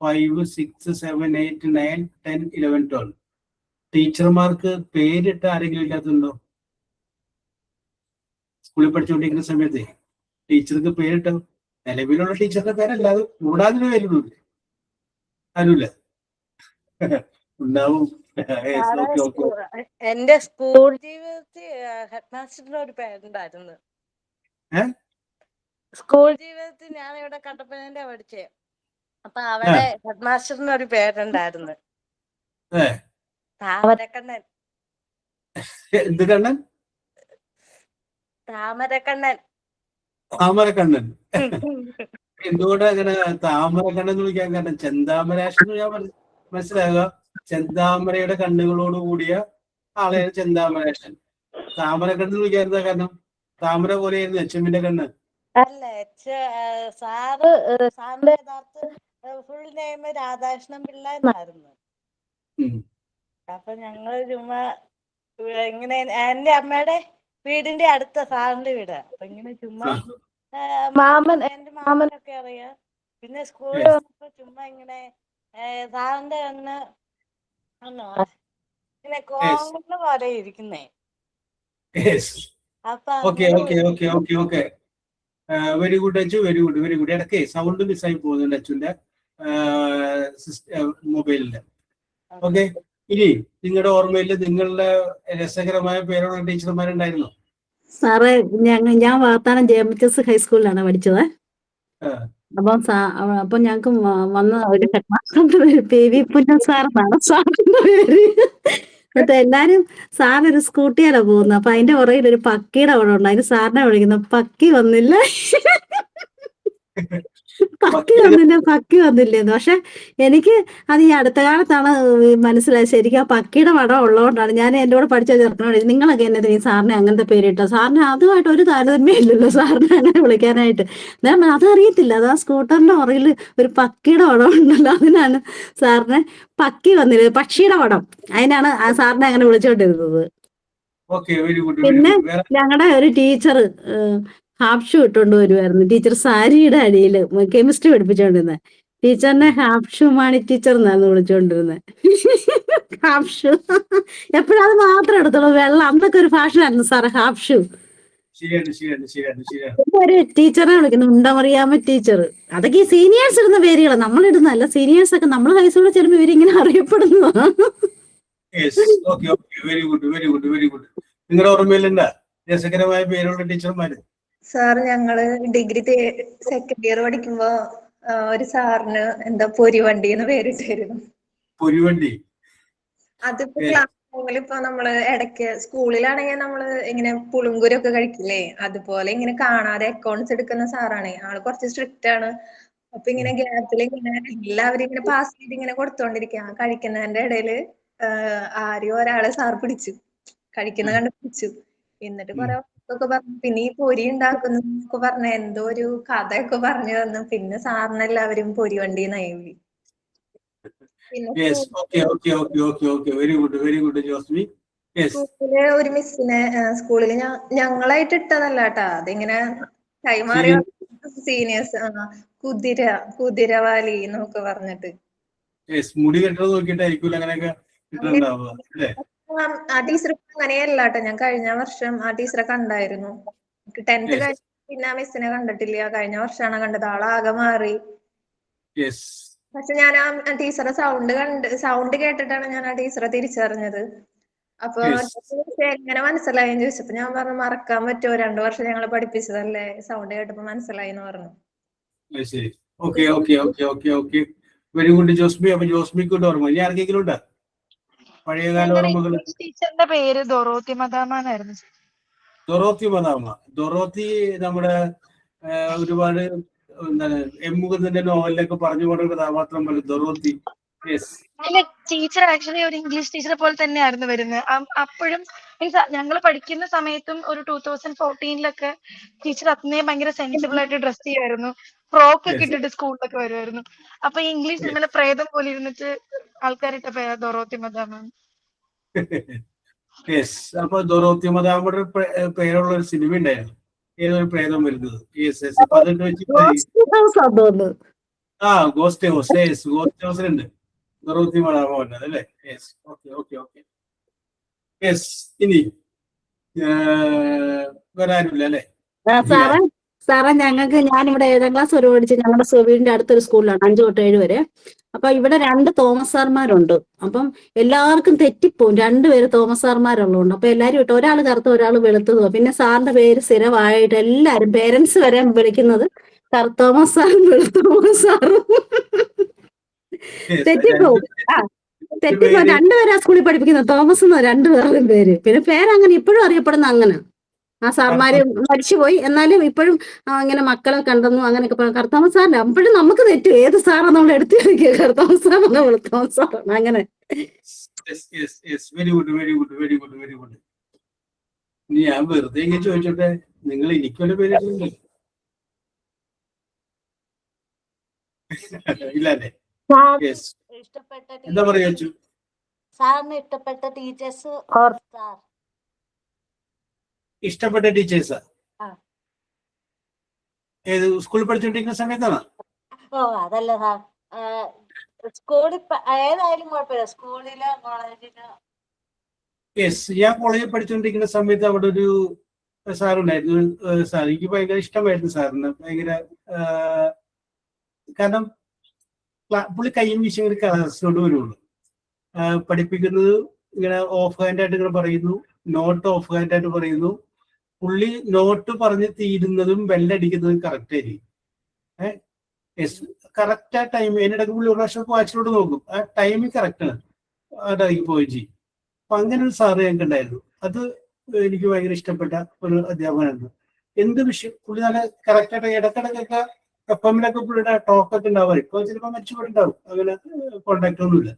5 6 7 8 9 10 11 12 ടീച്ചർമാർക്ക് പേരിട്ട് ആരെങ്കിലും ഇല്ലാത്തുണ്ടോ? സ്കൂളിൽ പഠിച്ചുകൊണ്ടിരിക്കുന്ന സമയത്ത് ടീച്ചർക്ക് പേരിട്ടോ? നിലവിലുള്ള ടീച്ചറുടെ പേരല്ലാതെ കൂടാതെ പേരിടില്ല. ആരുമില്ല? ഉണ്ടാവും. എന്റെ സ്കൂൾ ജീവിതത്തിൽ ഹെഡ് മാസ്റ്ററിന്റെ ഒരു പേരുണ്ടായിരുന്നു. സ്കൂൾ ജീവിതത്തിൽ ഞാൻ ഇവിടെ കട്ടപ്പനന്റെ പഠിച്ചേ. അപ്പൊ അവിടെ ഹെഡ് മാസ്റ്ററിന് ഒരു പേരുണ്ടായിരുന്നു, താമരക്കണ്ണൻ. എന്ത് കണ്ണൻ? താമരക്കണ്ണൻ. താമരക്കണ്ണൻ. എന്തുകൊണ്ടാ അങ്ങനെ താമര കണ്ണെന്ന് വിളിക്കാൻ കാരണം? ചെന്താമരാക്ഷൻ എന്ന് ഞാൻ മനസ്സിലാകുക, ചെന്താമരയുടെ കണ്ണുകളോട് കൂടിയ ആളെയാണ് ചെന്താമരാക്ഷൻ. താമര കണ്ണെന്ന് വിളിക്കാൻ എന്താ കാരണം? താമര പോലെയായിരുന്നു എച്ചമ്മിന്റെ കണ്ണ്. അല്ല, സാറിന്റെ യഥാർത്ഥ ഫുൾ നെയിം രാധാകൃഷ്ണൻ പിള്ള എന്നായിരുന്നു. അപ്പൊ ഞങ്ങള് ചുമ്മാ ഇങ്ങനെ എന്റെ അമ്മയുടെ വീടിന്റെ അടുത്ത സാറിന്റെ വീട്. അപ്പൊ ഇങ്ങനെ ചുമ്മാ എന്റെ മാമനൊക്കെ അറിയാം. പിന്നെ സ്കൂളിൽ വന്നപ്പോ ചുമ്മാ ഇങ്ങനെ സാറിന്റെ കണ്ണ് ഇങ്ങനെ കോങ്ങുന്ന പോലെ ഇരിക്കുന്നേ. അപ്പൊ very good Achu, very good, very good. ഇടയ്ക്ക് സൗണ്ട് മിസ്സായി പോകുന്നുണ്ട് അച്ചുവിന്റെ മൊബൈലില്. ഓക്കെ, ഇനി നിങ്ങളുടെ ഓർമ്മയിൽ നിങ്ങളുടെ രസകരമായ പേരുള്ള ടീച്ചർമാരുണ്ടായിരുന്നോ? സാറേ, ഞാൻ വാർത്താനം ജെഎംഎച്ച്എസ് ഹൈസ്കൂളിലാണ് പഠിച്ചത്. അപ്പൊ ഞങ്ങക്ക് വന്ന ഒരു ഹെഡ് മാസ്റ്ററിന്റെ പേര് PV പുന്നൻ സാർ എന്നാണ് സാറിന്റെ പേര്. എന്നിട്ട് എല്ലാരും സാറിനൊരു സ്കൂട്ടിയാണോ പോകുന്നത്. അപ്പൊ അതിന്റെ പുറകിൽ ഒരു പക്കിയുടെ അവിടെ ഉണ്ട്. അതിന് സാറിനെ വിളിക്കുന്നു, പക്കി വന്നില്ല, പക്കി വന്നില്ലെന്ന്. പക്ഷെ എനിക്ക് അത് ഈ അടുത്ത കാലത്താണ് മനസ്സിലായത്. ശരിക്കും ആ പക്കിയുടെ പടം ഉള്ളതുകൊണ്ടാണ് ഞാൻ എൻ്റെ കൂടെ പഠിച്ച ചെറുക്കനോട്, നിങ്ങളൊക്കെ എന്നെ ഈ സാറിനെ അങ്ങനത്തെ പേരിട്ടോ? സാറിന് അതുമായിട്ട് ഒരു താരതമ്യം ഇല്ലല്ലോ സാറിനെ അങ്ങനെ വിളിക്കാനായിട്ട്. ഞാൻ അതറിയത്തില്ല, അത് ആ സ്കൂട്ടറിന്റെ പുറകിൽ ഒരു പക്കിയുടെ പടം ഉണ്ടല്ലോ, അതിനാണ് സാറിനെ പക്കി വന്നില്ല, പക്ഷിയുടെ പടം, അതിനാണ് ആ സാറിനെ അങ്ങനെ വിളിച്ചോണ്ടിരുന്നത്. പിന്നെ ഞങ്ങളുടെ ഒരു ടീച്ചർ ഹാഫ് ഷൂ ഇട്ടുകൊണ്ട് വരുമായിരുന്നു. ടീച്ചർ സാരിയുടെ അടിയിൽ കെമിസ്ട്രി പഠിപ്പിച്ചോണ്ടിരുന്നത്. ടീച്ചറിനെ ഹാഫ് ഷൂ മാണി ടീച്ചർ എന്നാണ് വിളിച്ചോണ്ടിരുന്നത്. ഹാഫ് ഷൂ എപ്പോഴും അത് മാത്രം എടുത്തോളൂ. വെള്ളം അന്നൊക്കെ ഒരു ഫാഷനായിരുന്നു സാറേ ഹാഫ് ഷൂ. ഒരു ടീച്ചറെ വിളിക്കുന്നു ഉണ്ടമറിയാമ ടീച്ചർ. അതൊക്കെ ഈ സീനിയേഴ്സ് ഇടുന്ന പേരുകളാണ്, നമ്മൾ ഇടുന്നതല്ല. സീനിയേഴ്സ് ഒക്കെ നമ്മൾ ഹൈസ്കൂളിൽ ചെല്ലുമ്പോൾ ഇവരിങ്ങനെ അറിയപ്പെടുന്നതാണ്. നിങ്ങളുടെ ഓർമ്മയിലുണ്ടാ രസകരമായ പേരുള്ള ടീച്ചർമാര്? സാർ, ഞങ്ങള് ഡിഗ്രി സെക്കൻഡ് ഇയർ പഠിക്കുമ്പോ ഒരു സാറിന് എന്താ പൊരിവണ്ടി എന്ന് പേരിട്ടായിരുന്നു. പൊരിവണ്ടി? അതിപ്പോ ക്ലാസ് റൂമിൽ ഇപ്പൊ നമ്മള് ഇടയ്ക്ക് സ്കൂളിലാണെങ്കിൽ നമ്മള് ഇങ്ങനെ പുളുങ്കുരൊക്കെ കഴിക്കില്ലേ, അതുപോലെ ഇങ്ങനെ കാണാതെ അക്കൗണ്ട്സ് എടുക്കുന്ന സാറാണ്. ആള് കുറച്ച് സ്ട്രിക്റ്റ് ആണ്. അപ്പൊ ഇങ്ങനെ ഗ്യാപ്പിൽ ഇങ്ങനെ എല്ലാവരും ഇങ്ങനെ പാസ് ചെയ്ത് ഇങ്ങനെ കൊടുത്തോണ്ടിരിക്കുക. കഴിക്കുന്നതിന്റെ ഇടയില് ആരെയോ ഒരാളെ സാർ പിടിച്ചു, കഴിക്കുന്ന കണ്ട് പിടിച്ചു. എന്നിട്ട് കുറെ ഒക്കെ പറഞ്ഞു. പിന്നെ ഈ പൊരി ഉണ്ടാക്കുന്നൊക്കെ പറഞ്ഞ എന്തോ ഒരു കഥയൊക്കെ പറഞ്ഞു തന്നു. പിന്നെ സാറിനെല്ലാവരും പൊരി വണ്ടി നയവി. പിന്നെ സ്കൂളില് ഒരു മിസ്സിനെ സ്കൂളില് ഞങ്ങളായിട്ട് ഇട്ടതല്ല കേട്ടാ, അതിങ്ങനെ കൈമാറി സീനിയേഴ്സ് കുതിരവാലി എന്നൊക്കെ പറഞ്ഞിട്ട്. മുടി കെട്ടത് നോക്കിയിട്ടായിരിക്കും അങ്ങനെയൊക്കെ കിട്ടുന്നുണ്ടാവുക അല്ലേ? ആ ടീച്ചർ അങ്ങനെയല്ല കേട്ടോ. ഞാൻ കഴിഞ്ഞ വർഷം ആ ടീച്ചറെ കണ്ടായിരുന്നു. 10th കഴിഞ്ഞ പിന്നെ ആ മിസ്സിനെ കണ്ടിട്ടില്ല. കഴിഞ്ഞ വർഷമാണ് കണ്ടത്. ആളാകെ മാറി. പക്ഷെ ഞാൻ ആ ടീച്ചറെ സൗണ്ട് കേട്ടിട്ടാണ് ഞാൻ ആ ടീച്ചറെ തിരിച്ചറിഞ്ഞത്. അപ്പൊ എങ്ങനെ മനസ്സിലായെന്ന് ചോദിച്ചപ്പോ ഞാൻ പറഞ്ഞു, മറക്കാൻ പറ്റുമോ, 2 വർഷം ഞങ്ങളെ പഠിപ്പിച്ചതല്ലേ, സൗണ്ട് കേട്ടപ്പോ മനസ്സിലായി എന്ന് പറഞ്ഞു. Very good Josmi. അപ്പൊ ജോസ്മിക്ക് ഓർമ്മ ഇനി ആർക്കെങ്കിലും ഉണ്ടോ പഴയകാല ഓർമ്മകൾ? ടീച്ചറിന്റെ പേര് ദൊറോത്തി മദാമ എന്നായിരുന്നു. ദൊറോത്തി മദാമ. ദൊറോത്തി നമ്മുടെ ഒരുപാട് എന്താണ് എമ്മുഖത്തിന്റെ നോവലിലൊക്കെ പറഞ്ഞു പോണ കഥാപാത്രം പോലെ ദൊറോത്തി. അല്ല, ടീച്ചർ ആക്ച്വലി ഒരു ഇംഗ്ലീഷ് ടീച്ചറെ പോലെ തന്നെയായിരുന്നു വരുന്നത്. അപ്പോഴും മീൻസ് ഞങ്ങൾ പഠിക്കുന്ന സമയത്തും ഒരു 2014 ടീച്ചർ അത്രയും ഭയങ്കര സെൻസിബിൾ ആയിട്ട് ഡ്രസ് ചെയ്യുമായിരുന്നു. ഫ്രോക്ക് ഒക്കെ ഇട്ടിട്ട് സ്കൂളിലൊക്കെ വരുമായിരുന്നു. അപ്പൊ ഈ ഇംഗ്ലീഷ് സിനിമയിലെ പ്രേതം പോലെ ഇരുന്നിട്ട് ആൾക്കാരിട്ട പേരാ ദൊറോത്തി മദാമ. അപ്പൊ ദൊറോത്തി മദാമയുടെ പേരുള്ള ഒരു സിനിമ ഉണ്ടായിരുന്നു, ഏതൊരു പ്രേതം വരുന്നത്. ഗോസ്റ്റ് ഹൗസിലുണ്ട് ദൊറോത്തി മദാമ വന്നത് അല്ലേ? ഇനി വരാനില്ല അല്ലേ? സാറേ, ഞാനിവിടെ 7ാം ക്ലാസ് വരെ പഠിച്ച് ഞങ്ങളുടെ വീടിന്റെ അടുത്തൊരു സ്കൂളിലാണ്, 5 തൊട്ട് 7 വരെ. അപ്പൊ ഇവിടെ 2 തോമസ് സാർമാരുണ്ട്. അപ്പം എല്ലാവർക്കും തെറ്റിപ്പോവും, 2 പേര് തോമസ് സാർമാരുള്ളതുകൊണ്ട്. അപ്പൊ എല്ലാരും ഇട്ട് ഒരാൾ കറുത്ത ഒരാൾ വെളുത്തതോ. പിന്നെ സാറിന്റെ പേര് സ്ഥിരമായിട്ട് എല്ലാരും പേരൻസ് വരെ വിളിക്കുന്നത് തോമസ് സാറും വെളുത്തോമസ് സാറും. തെറ്റിപ്പോവും. 2 പേരാ സ്കൂളിൽ പഠിപ്പിക്കുന്നത്, തോമസ് എന്ന് 2 പേരുടെയും പേര്. പിന്നെ പേരങ്ങനെ ഇപ്പോഴും അറിയപ്പെടുന്ന അങ്ങനെ. ആ സാർമാര് മരിച്ചുപോയി, എന്നാലും ഇപ്പോഴും ഇങ്ങനെ മക്കളെ കണ്ടെന്നു അങ്ങനെയൊക്കെ പറഞ്ഞു. കർത്താമൻ സാറിന് അപ്പോഴും നമുക്ക് തെറ്റും, ഏത് സാറാണ് നമ്മൾ എടുത്തു കളിക്കുക, കർത്താമൻ സാറാണ് വെളുത്താമൻ സാറാണ് അങ്ങനെ. Very good, very good, very good, very good. ഞാൻ വെറുതെ ഇങ്ങനെ ചോദിച്ചോട്ടെ, നിങ്ങൾ എനിക്കൊരു പേര് ഇല്ലല്ലേ? ഇഷ്ടപ്പെട്ട എന്താ പറയാ? സാറിന് ഇഷ്ടപ്പെട്ട ടീച്ചേഴ്സ് ഓർ സാർ? ഇഷ്ടപ്പെട്ട ടീച്ചേഴ്സാ? ഏത് സ്കൂളിൽ പഠിച്ചോണ്ടിരിക്കുന്ന സമയത്താണോ? ഓ അതല്ല സാർ, സ്കൂളിൽ ഏതായാലും കുഴപ്പമില്ല, സ്കൂളിലോ കോളേജിലോ. യെസ്, ഞാൻ കോളേജിൽ പഠിച്ചുകൊണ്ടിരിക്കുന്ന സമയത്ത് അവിടെ ഒരു സാറുണ്ടായിരുന്നു. സാർ എനിക്ക് ഭയങ്കര ഇഷ്ടമായിരുന്നു സാറിന്. ഭയങ്കര കാരണം പുള്ളി കയ്യും വീശി ഇങ്ങനെ ക്ലാസ്സിലോട്ട് വരുള്ളൂ. പഠിപ്പിക്കുന്നത് ഇങ്ങനെ ഓഫ് ഹാൻഡ് ആയിട്ട് ഇങ്ങനെ പറയുന്നു, നോട്ട് ഓഫ് ഹാൻഡ് ആയിട്ട് പറയുന്നു. പുള്ളി നോട്ട് പറഞ്ഞ് തീരുന്നതും ബെല്ലടിക്കുന്നതും കറക്റ്റ് ആയിരിക്കും. കറക്റ്റ് ആ ടൈം. അതിനിടയ്ക്ക് പുള്ളി ഒരു പ്രാവശ്യം വാച്ചിലോട്ട് നോക്കും, ആ ടൈമിങ് കറക്റ്റാണ്, അതായി പോവുകയും ചെയ്യും. അപ്പൊ അങ്ങനെ ഒരു സാറ് ഞങ്ങൾക്ക് ഉണ്ടായിരുന്നു. അത് എനിക്ക് ഭയങ്കര ഇഷ്ടപ്പെട്ട ഒരു അധ്യാപകനായിരുന്നു. എന്ത് വിഷയം പുള്ളി നല്ല കറക്റ്റായിട്ട് ഇടക്കിടക്കൊക്കെ എഫ്എമ്മിലൊക്കെ പുള്ളിയുടെ ടോക്കൊക്കെ ഉണ്ടാവാറ്. ഇപ്പൊ ചിലപ്പോൾ മരിച്ചു പോയിട്ടുണ്ടാവും, അങ്ങനെ കോണ്ടാക്ട് ഒന്നുമില്ല.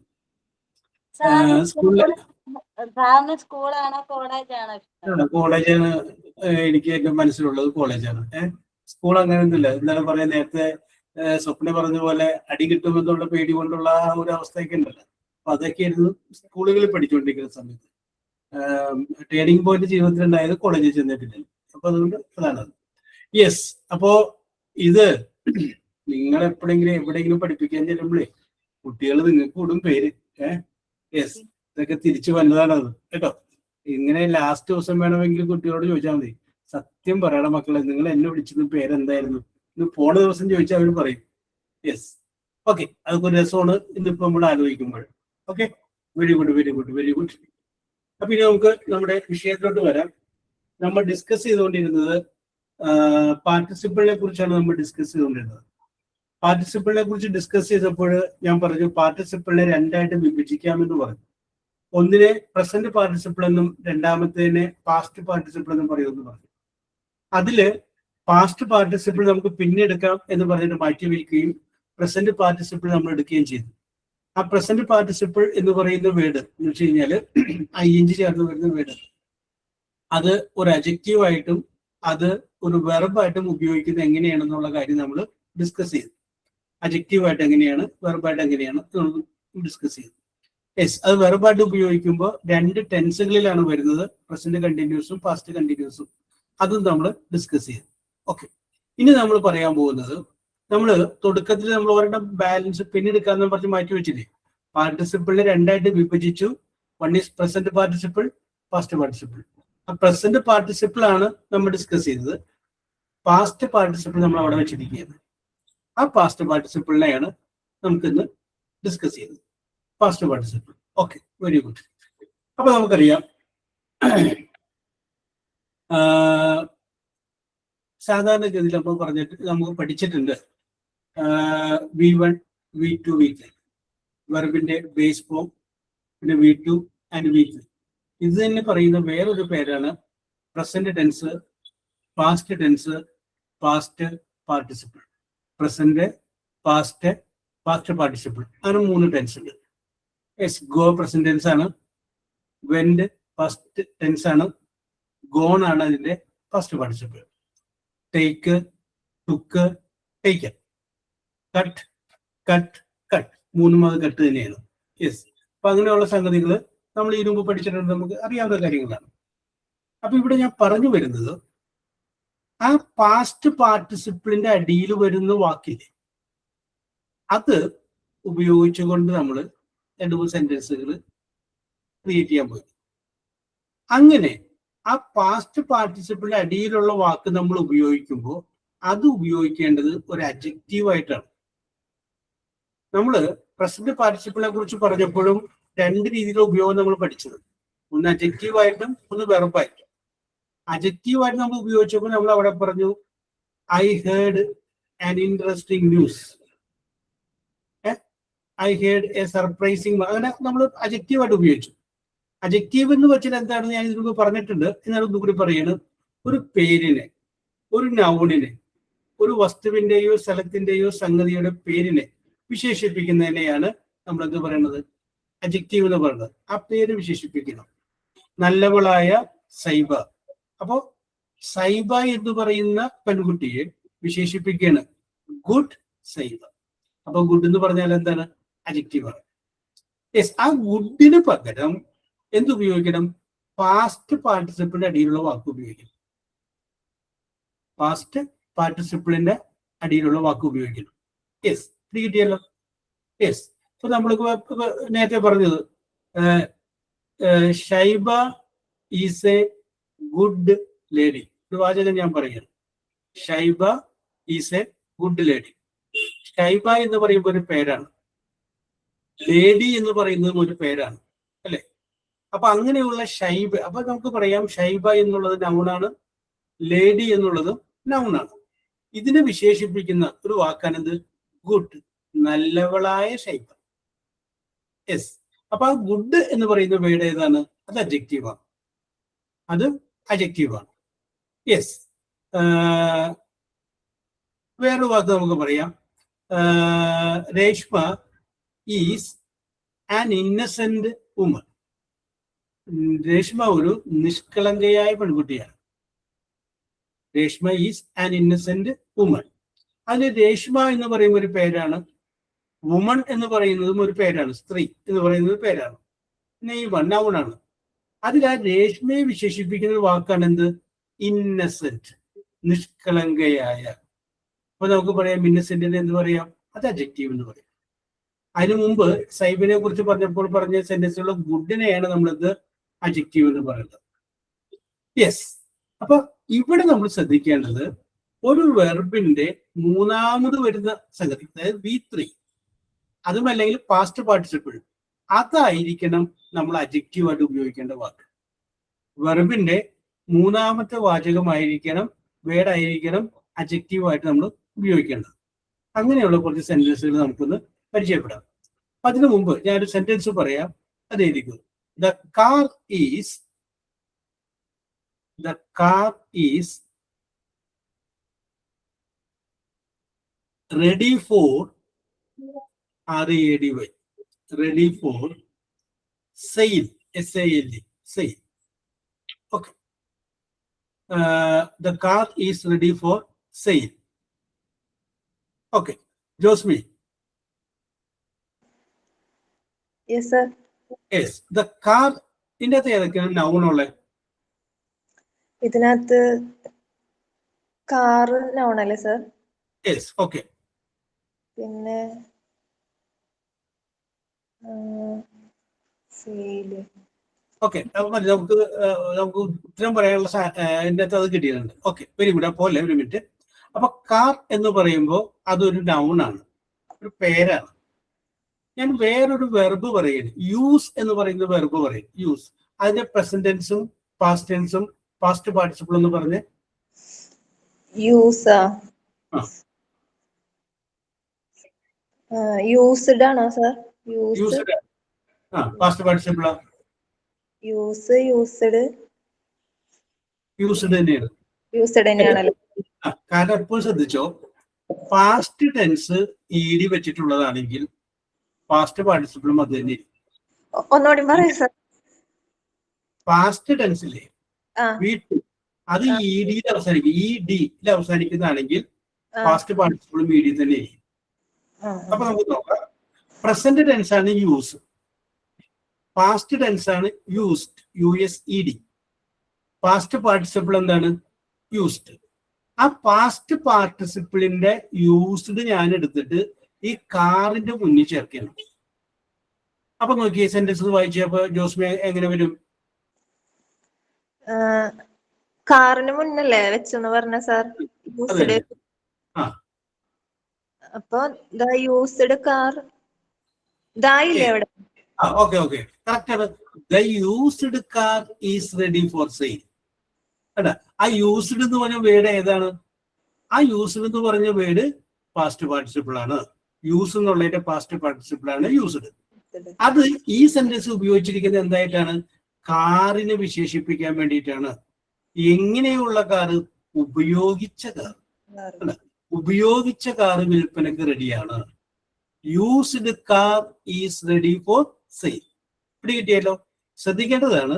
കോളേജാണ് എനിക്ക് ഏറ്റവും മനസ്സിലുള്ളത്, കോളേജാണ്. സ്കൂൾ അങ്ങനെ ഒന്നുമില്ല. എന്തായാലും പറയാൻ നേരത്തെ സ്വപ്ന പറഞ്ഞ പോലെ അടി കിട്ടുമെന്നുള്ള പേടി കൊണ്ടുള്ള ആ ഒരു അവസ്ഥയൊക്കെ ഉണ്ടല്ലോ. അപ്പൊ അതൊക്കെയായിരുന്നു സ്കൂളുകളിൽ പഠിച്ചുകൊണ്ടിരിക്കുന്ന സമയത്ത്. ടേണിംഗ് പോയിന്റ് ജീവിതത്തിൽ ഉണ്ടായത് കോളേജിൽ ചെന്നിട്ടില്ല. അപ്പൊ അതുകൊണ്ട് അതാണ്. യെസ്, അപ്പോ ഇത് നിങ്ങൾ എപ്പോഴെങ്കിലും എവിടെയെങ്കിലും പഠിപ്പിക്കാൻ ചെല്ലുമ്പോഴേ കുട്ടികൾ നിങ്ങൾക്ക് കൂടും പേര്. യെസ്, ഇതൊക്കെ തിരിച്ചു വന്നതാണത് കേട്ടോ. ഇങ്ങനെ ലാസ്റ്റ് ദിവസം വേണമെങ്കിൽ കുട്ടികളോട് ചോദിച്ചാൽ മതി, സത്യം പറയണം മക്കളെ, നിങ്ങൾ എന്നെ വിളിച്ചത് പേരെന്തായിരുന്നു ഇന്ന് പോണ ദിവസം ചോദിച്ചാൽ അവർ പറയും. യെസ്, ഓക്കെ, അതൊക്കെ ഒരു രസമാണ് ഇന്നിപ്പോ നമ്മൾ ആലോചിക്കുമ്പോൾ. Okay, very good, very good, very good. അപ്പൊ ഇനി നമുക്ക് നമ്മുടെ വിഷയത്തിലോട്ട് വരാം. നമ്മൾ ഡിസ്കസ് ചെയ്തുകൊണ്ടിരുന്നത് പാർട്ടിസിപ്പിളിനെ കുറിച്ചാണ് നമ്മൾ ഡിസ്കസ് ചെയ്തുകൊണ്ടിരുന്നത്. പാർട്ടിസിപ്പിളിനെ കുറിച്ച് ഡിസ്കസ് ചെയ്തപ്പോൾ ഞാൻ പറഞ്ഞു പാർട്ടിസിപ്പിളിനെ രണ്ടായിട്ട് വിഭജിക്കാമെന്ന് പറഞ്ഞു. ഒന്നിനെ പ്രസന്റ് പാർട്ടിസിപ്പിൾ എന്നും രണ്ടാമത്തേനെ പാസ്റ്റ് പാർട്ടിസിപ്പിൾ എന്നും പറയുമെന്ന് പറഞ്ഞു. അതില് പാസ്റ്റ് പാർട്ടിസിപ്പിൾ നമുക്ക് പിന്നെ എടുക്കാം എന്ന് പറഞ്ഞിട്ട് മാറ്റി വയ്ക്കുകയും പ്രസന്റ് പാർട്ടിസിപ്പിൾ നമ്മൾ എടുക്കുകയും ചെയ്തു. ആ പ്രസന്റ് പാർട്ടിസിപ്പിൾ എന്ന് പറയുന്ന വേർഡ് എന്ന് വെച്ച് കഴിഞ്ഞാൽ ING ചേർന്ന് വരുന്ന വേർഡ്, അത് ഒരു അഡ്ജക്റ്റീവ് ആയിട്ടും അത് ഒരു വെർബായിട്ടും ഉപയോഗിക്കുന്നത് എങ്ങനെയാണെന്നുള്ള കാര്യം നമ്മൾ ഡിസ്കസ് ചെയ്തു. അഡ്ജക്റ്റീവായിട്ട് എങ്ങനെയാണ്, വെർബായിട്ട് എങ്ങനെയാണ് ഡിസ്കസ് ചെയ്തു. യെസ്, അത് വെർബായിട്ട് ഉപയോഗിക്കുമ്പോൾ രണ്ട് ടെൻസുകളിലാണ് വരുന്നത്, പ്രസന്റ് കണ്ടിന്യൂസും പാസ്റ്റ് കണ്ടിന്യൂസും. അതും നമ്മൾ ഡിസ്കസ് ചെയ്തു. ഓക്കെ, ഇനി നമ്മൾ പറയാൻ പോകുന്നത്, നമ്മൾ തുടക്കത്തിൽ നമ്മൾ അവരുടെ ബാലൻസ് പിന്നെടുക്കാന്ന് പറഞ്ഞ് മാറ്റി വെച്ചില്ലേ, പാർട്ടിസിപ്പിളിനെ രണ്ടായിട്ട് വിഭജിച്ചു. One is present participle, past participle. ആ പ്രസന്റ് പാർട്ടിസിപ്പിൾ ആണ് നമ്മൾ ഡിസ്കസ് ചെയ്തത്. പാസ്റ്റ് പാർട്ടിസിപ്പിൾ നമ്മൾ അവിടെ വെച്ചിരിക്കുകയാണ്. ആ പാസ്റ്റ് പാർട്ടിസിപ്പിളിനെയാണ് നമുക്കിന്ന് ഡിസ്കസ് ചെയ്തത്, past participle. Okay, very good. അപ്പൊ നമുക്കറിയാം സാധാരണഗതിയിൽ നമ്മൾ പറഞ്ഞിട്ട് നമുക്ക് പഠിച്ചിട്ടുണ്ട് V1, V2, V3 വെർബിന്റെ base form, പിന്നെ V2 ആൻഡ് V3. ഇത് തന്നെ പറയുന്ന വേറൊരു പേരാണ് present tense, past tense, past participle. Present, past, past participle, അങ്ങനെ 3 ടെൻസ് ഉണ്ട്. യെസ്, ഗോ പ്രസന്റ് ടെൻസ് ആണ്, വെന്റ് പാസ്റ്റ് ടെൻസ് ആണ്, ഗോൺ ആണ് അതിന്റെ past participle. Take, took, taken, cut, cut, cut, 3 അത് കട്ട് തന്നെയാണ്. യെസ്, അപ്പൊ അങ്ങനെയുള്ള സംഗതികൾ നമ്മൾ ഈ രൂപ പഠിച്ചിട്ടുണ്ട്, നമുക്ക് അറിയാവുന്ന കാര്യങ്ങളാണ്. അപ്പൊ ഇവിടെ ഞാൻ പറഞ്ഞു വരുന്നത്, ആ പാസ്റ്റ് പാർട്ടിസിപ്പിളിന്റെ അടിയിൽ വരുന്ന വാക്കില്ലേ, അത് ഉപയോഗിച്ചുകൊണ്ട് നമ്മൾ 2-3 സെന്റൻസുകൾ ക്രിയേറ്റ് ചെയ്യാൻ പോയി. അങ്ങനെ ആ പാസ്റ്റ് പാർട്ടിസിപ്പിളിന്റെ അടിയിലുള്ള വാക്ക് നമ്മൾ ഉപയോഗിക്കുമ്പോൾ അത് ഉപയോഗിക്കേണ്ടത് ഒരു അഡ്ജക്റ്റീവ് ആയിട്ടാണ്. നമ്മൾ പ്രസന്റ് പാർട്ടിസിപ്പിളിനെ കുറിച്ച് പറഞ്ഞപ്പോഴും 2 രീതിയിലുള്ള ഉപയോഗം നമ്മൾ പഠിച്ചത്, ഒന്ന് അഡ്ജക്റ്റീവായിട്ടും ഒന്ന് വെർബായിട്ടും. അഡ്ജക്റ്റീവായിട്ട് നമ്മൾ ഉപയോഗിച്ചപ്പോൾ നമ്മൾ അവിടെ പറഞ്ഞു I heard an interesting news, I heard A surprising, അങ്ങനെ നമ്മൾ അഡ്ജക്റ്റീവായിട്ട് ഉപയോഗിച്ചു. അഡ്ജക്റ്റീവ് എന്ന് വെച്ചാൽ എന്താണെന്ന് ഞാൻ ഇതിനു പറഞ്ഞിട്ടുണ്ട്, എന്നാലും ഒന്നുകൂടി പറയുന്നത്. ഒരു പേരിനെ, ഒരു നൗണിനെ, ഒരു വസ്തുവിന്റെയോ സ്ഥലത്തിന്റെയോ സംഗതിയുടെ പേരിനെ വിശേഷിപ്പിക്കുന്നതിനെയാണ് നമ്മൾ എന്ത് പറയുന്നത്? അഡ്ജക്റ്റീവ് എന്ന് പറയുന്നത്. ആ പേര് വിശേഷിപ്പിക്കണം. നല്ലവളായ സൈബ. അപ്പോ സൈബ എന്ന് പറയുന്ന പെൺകുട്ടിയെ വിശേഷിപ്പിക്കുകയാണ് ഗുഡ് സൈബ. അപ്പൊ ഗുഡ് എന്ന് പറഞ്ഞാൽ എന്താണ്? അഡ്ജക്റ്റീവാണ്. യെസ്, ആ ഗുഡിന് പകരം എന്തുപയോഗിക്കണം? പാസ്റ്റ് പാർട്ടിസിപ്പിളിന്റെ അടിയിലുള്ള വാക്ക് ഉപയോഗിക്കണം. പാസ്റ്റ് പാർട്ടിസിപ്പിളിന്റെ അടിയിലുള്ള വാക്ക് ഉപയോഗിക്കണം. യെസ്, ഇത് കിട്ടിയല്ലോ. യെസ്, ഇപ്പൊ നമ്മൾ നേരത്തെ പറഞ്ഞത് Shaiba is A good lady. ഒരു വാചകം ഞാൻ പറയുകയാണ്. Shaiba is A good lady. Shaiba എന്ന് പറയുമ്പോൾ ഒരു പേരാണ്, ലേഡി എന്ന് പറയുന്നതും ഒരു പേരാണ്, അല്ലെ? അപ്പൊ അങ്ങനെയുള്ള ഷൈബ, അപ്പൊ നമുക്ക് പറയാം ഷൈബ എന്നുള്ളത് നൗണാണ്, ലേഡി എന്നുള്ളത് നൗണാണ്. ഇതിനെ വിശേഷിപ്പിക്കുന്ന ഒരു വാക്കാണിത് ഗുഡ്, നല്ലവളായ ഷൈബ. യെസ്, അപ്പൊ ആ ഗുഡ് എന്ന് പറയുന്ന വേർഡ് ഏതാണ്? അത് അഡ്ജക്റ്റീവാണ്. അത് അഡ്ജക്റ്റീവാണ്. യെസ്, വേറൊരു വാക്ക് നമുക്ക് പറയാം. Reshma is an Innocent woman. Reshma ഒരു നിഷ്കളങ്കയായ പെൺകുട്ടിയാണ്. Reshma is an Innocent woman. അതിന് രേഷ്മ എന്ന് പറയുന്ന ഒരു പേരാണ്, വുമൺ എന്ന് പറയുന്നതും ഒരു പേരാണ്, സ്ത്രീ എന്ന് പറയുന്നത് പേരാണ്, നെയ്മൺ, നൗണാണ്. അതിൽ ആ രേഷ്മയെ വിശേഷിപ്പിക്കുന്ന ഒരു വാക്കാണ് എന്ത്? ഇന്നസെന്റ്, നിഷ്കളങ്കയായ. അപ്പൊ നമുക്ക് പറയാം ഇന്നസെന്റിന് എന്ത് പറയാം? അത് അഡ്ജക്റ്റീവ് എന്ന് പറയാം. അതിനു മുമ്പ് സൈബിനെ കുറിച്ച് പറഞ്ഞപ്പോൾ പറഞ്ഞ സെന്റൻസുള്ള ഗുഡിനെയാണ് നമ്മളത് അഡ്ജക്റ്റീവ് എന്ന് പറയുന്നത്. യെസ്, അപ്പൊ ഇവിടെ നമ്മൾ ശ്രദ്ധിക്കേണ്ടത് ഒരു വെർബിന്റെ മൂന്നാമത് വരുന്ന സംഗതി, അതായത് V3, അതുമല്ലെങ്കിൽ പാസ്റ്റ് പാർട്ടിസിപ്പിൾ, അതായിരിക്കണം നമ്മൾ അഡ്ജക്റ്റീവായിട്ട് ഉപയോഗിക്കേണ്ട വാക്ക്. വെർബിന്റെ മൂന്നാമത്തെ വാചകമായിരിക്കണം, വേർഡായിരിക്കണം അഡ്ജക്റ്റീവായിട്ട് നമ്മൾ ഉപയോഗിക്കേണ്ടത്. അങ്ങനെയുള്ള കുറച്ച് സെന്റൻസുകൾ നമുക്കൊന്ന് പരിചയപ്പെടാം. അതിനു മുമ്പ് ഞാനൊരു സെന്റൻസ് പറയാം, അതായിരിക്കും the car is ready for READY, ready for sale, SALE, sale. Okay. The car is ready for sale. Okay. Josmi. Yes, sir. Yes. The car ഇതിനകത്ത് ഏതൊക്കെയാണ് നൗൺ ഉള്ളത്? ഇതിനകത്ത് കാർ നൗൺ അല്ലേ സർ? യെസ്. ഓക്കെ. പിന്നെ sale. Okay, നമുക്ക് ഉത്തരം പറയാനുള്ള അതിൻ്റെ അകത്ത് അത് കിട്ടിയിട്ടുണ്ട്. Okay, very good. അപ്പോൾ ഒരു മിനിറ്റ്. അപ്പൊ കാർ എന്ന് പറയുമ്പോൾ അതൊരു നൗൺ ആണ്, ഒരു പേരാണ്. ഞാൻ വേറൊരു വെർബ് പറയുന്നു, യൂസ് എന്ന് പറയുന്ന വെർബ് പറയും. യൂസ്, അതിന്റെ പ്രസന്റ് ടെൻസും പാസ്റ്റ് ടെൻസും പാസ്റ്റ് പാർട്ടിസിപ്പിൾ എന്ന് പറഞ്ഞ് യൂസ് യൂസ്ഡ് ആണോ sir? Used past participle used തന്നെയാണ്. കാരണം എപ്പോഴും ശ്രദ്ധിച്ചോ, പാസ്റ്റ് ടെൻസ് ED വെച്ചിട്ടുള്ളതാണെങ്കിൽ പാസ്റ്റ് പാർട്ടിസിപ്പിളും അത് തന്നെ. ഒന്നുകൂടി പറയാം സർ. പാസ്റ്റ് ടെൻസിലെ വീട്ടിൽ അത് ED അവസാനിക്കും, ED അവസാനിക്കുന്നതാണെങ്കിൽ പാസ്റ്റ് പാർട്ടിസിപ്പിളും ED തന്നെ. അപ്പൊ നമുക്ക് നോക്കാം. പ്രസന്റ് ടെൻസ് ആണ് യൂസ്, പാസ്റ്റ് ടെൻസ് ആണ് യൂസ്ഡ്, USED. പാസ്റ്റ് പാർട്ടിസിപ്പിൾ എന്താണ്? യൂസ്ഡ്. ആ പാസ്റ്റ് പാർട്ടിസിപ്പിളിന്റെ യൂസ്ഡ് ഞാൻ എടുത്തിട്ട് ഈ കാറിന്റെ മുന്നിൽ ചേർക്കണം. അപ്പൊ നോക്കിയേ, സെന്റൻസ് വായിച്ചപ്പോ ജോസ്മി എങ്ങനെ വരും? കാറിന് മുന്നല്ലേ വെച്ചെന്ന് പറഞ്ഞ സാർ? അപ്പൊ ദ യൂസ്ഡ് കാർ ഇതായില്ലേ അവിടെ? ഓക്കെ ഓക്കെ, കറക്റ്റ് ആണ്. The used car is ready for sale. അല്ല, ആ യൂസ്ഡ് എന്ന് പറഞ്ഞ വേർഡ് ഏതാണ്? ആ യൂസ്ഡ് എന്ന് പറഞ്ഞ വേർഡ് പാസ്റ്റ് പാർട്ടിസിപ്പിൾ ആണ്. യൂസ് എന്നുള്ളതിന്റെ പാസ്റ്റ് പാർട്ടിസിപ്പിൾ ആണ് യൂസ്ഡ്. അത് ഈ സെന്റൻസ് ഉപയോഗിച്ചിരിക്കുന്നത് എന്തായിട്ടാണ്? കാറിനെ വിശേഷിപ്പിക്കാൻ വേണ്ടിയിട്ടാണ്. എങ്ങനെയുള്ള കാറ്? ഉപയോഗിച്ച കാർ. ഉപയോഗിച്ച കാറ് വിൽപ്പനക്ക് റെഡിയാണ്. Used car is ready for sale. ഇവിടെ കിട്ടിയല്ലോ. ശ്രദ്ധിക്കേണ്ടതാണ്,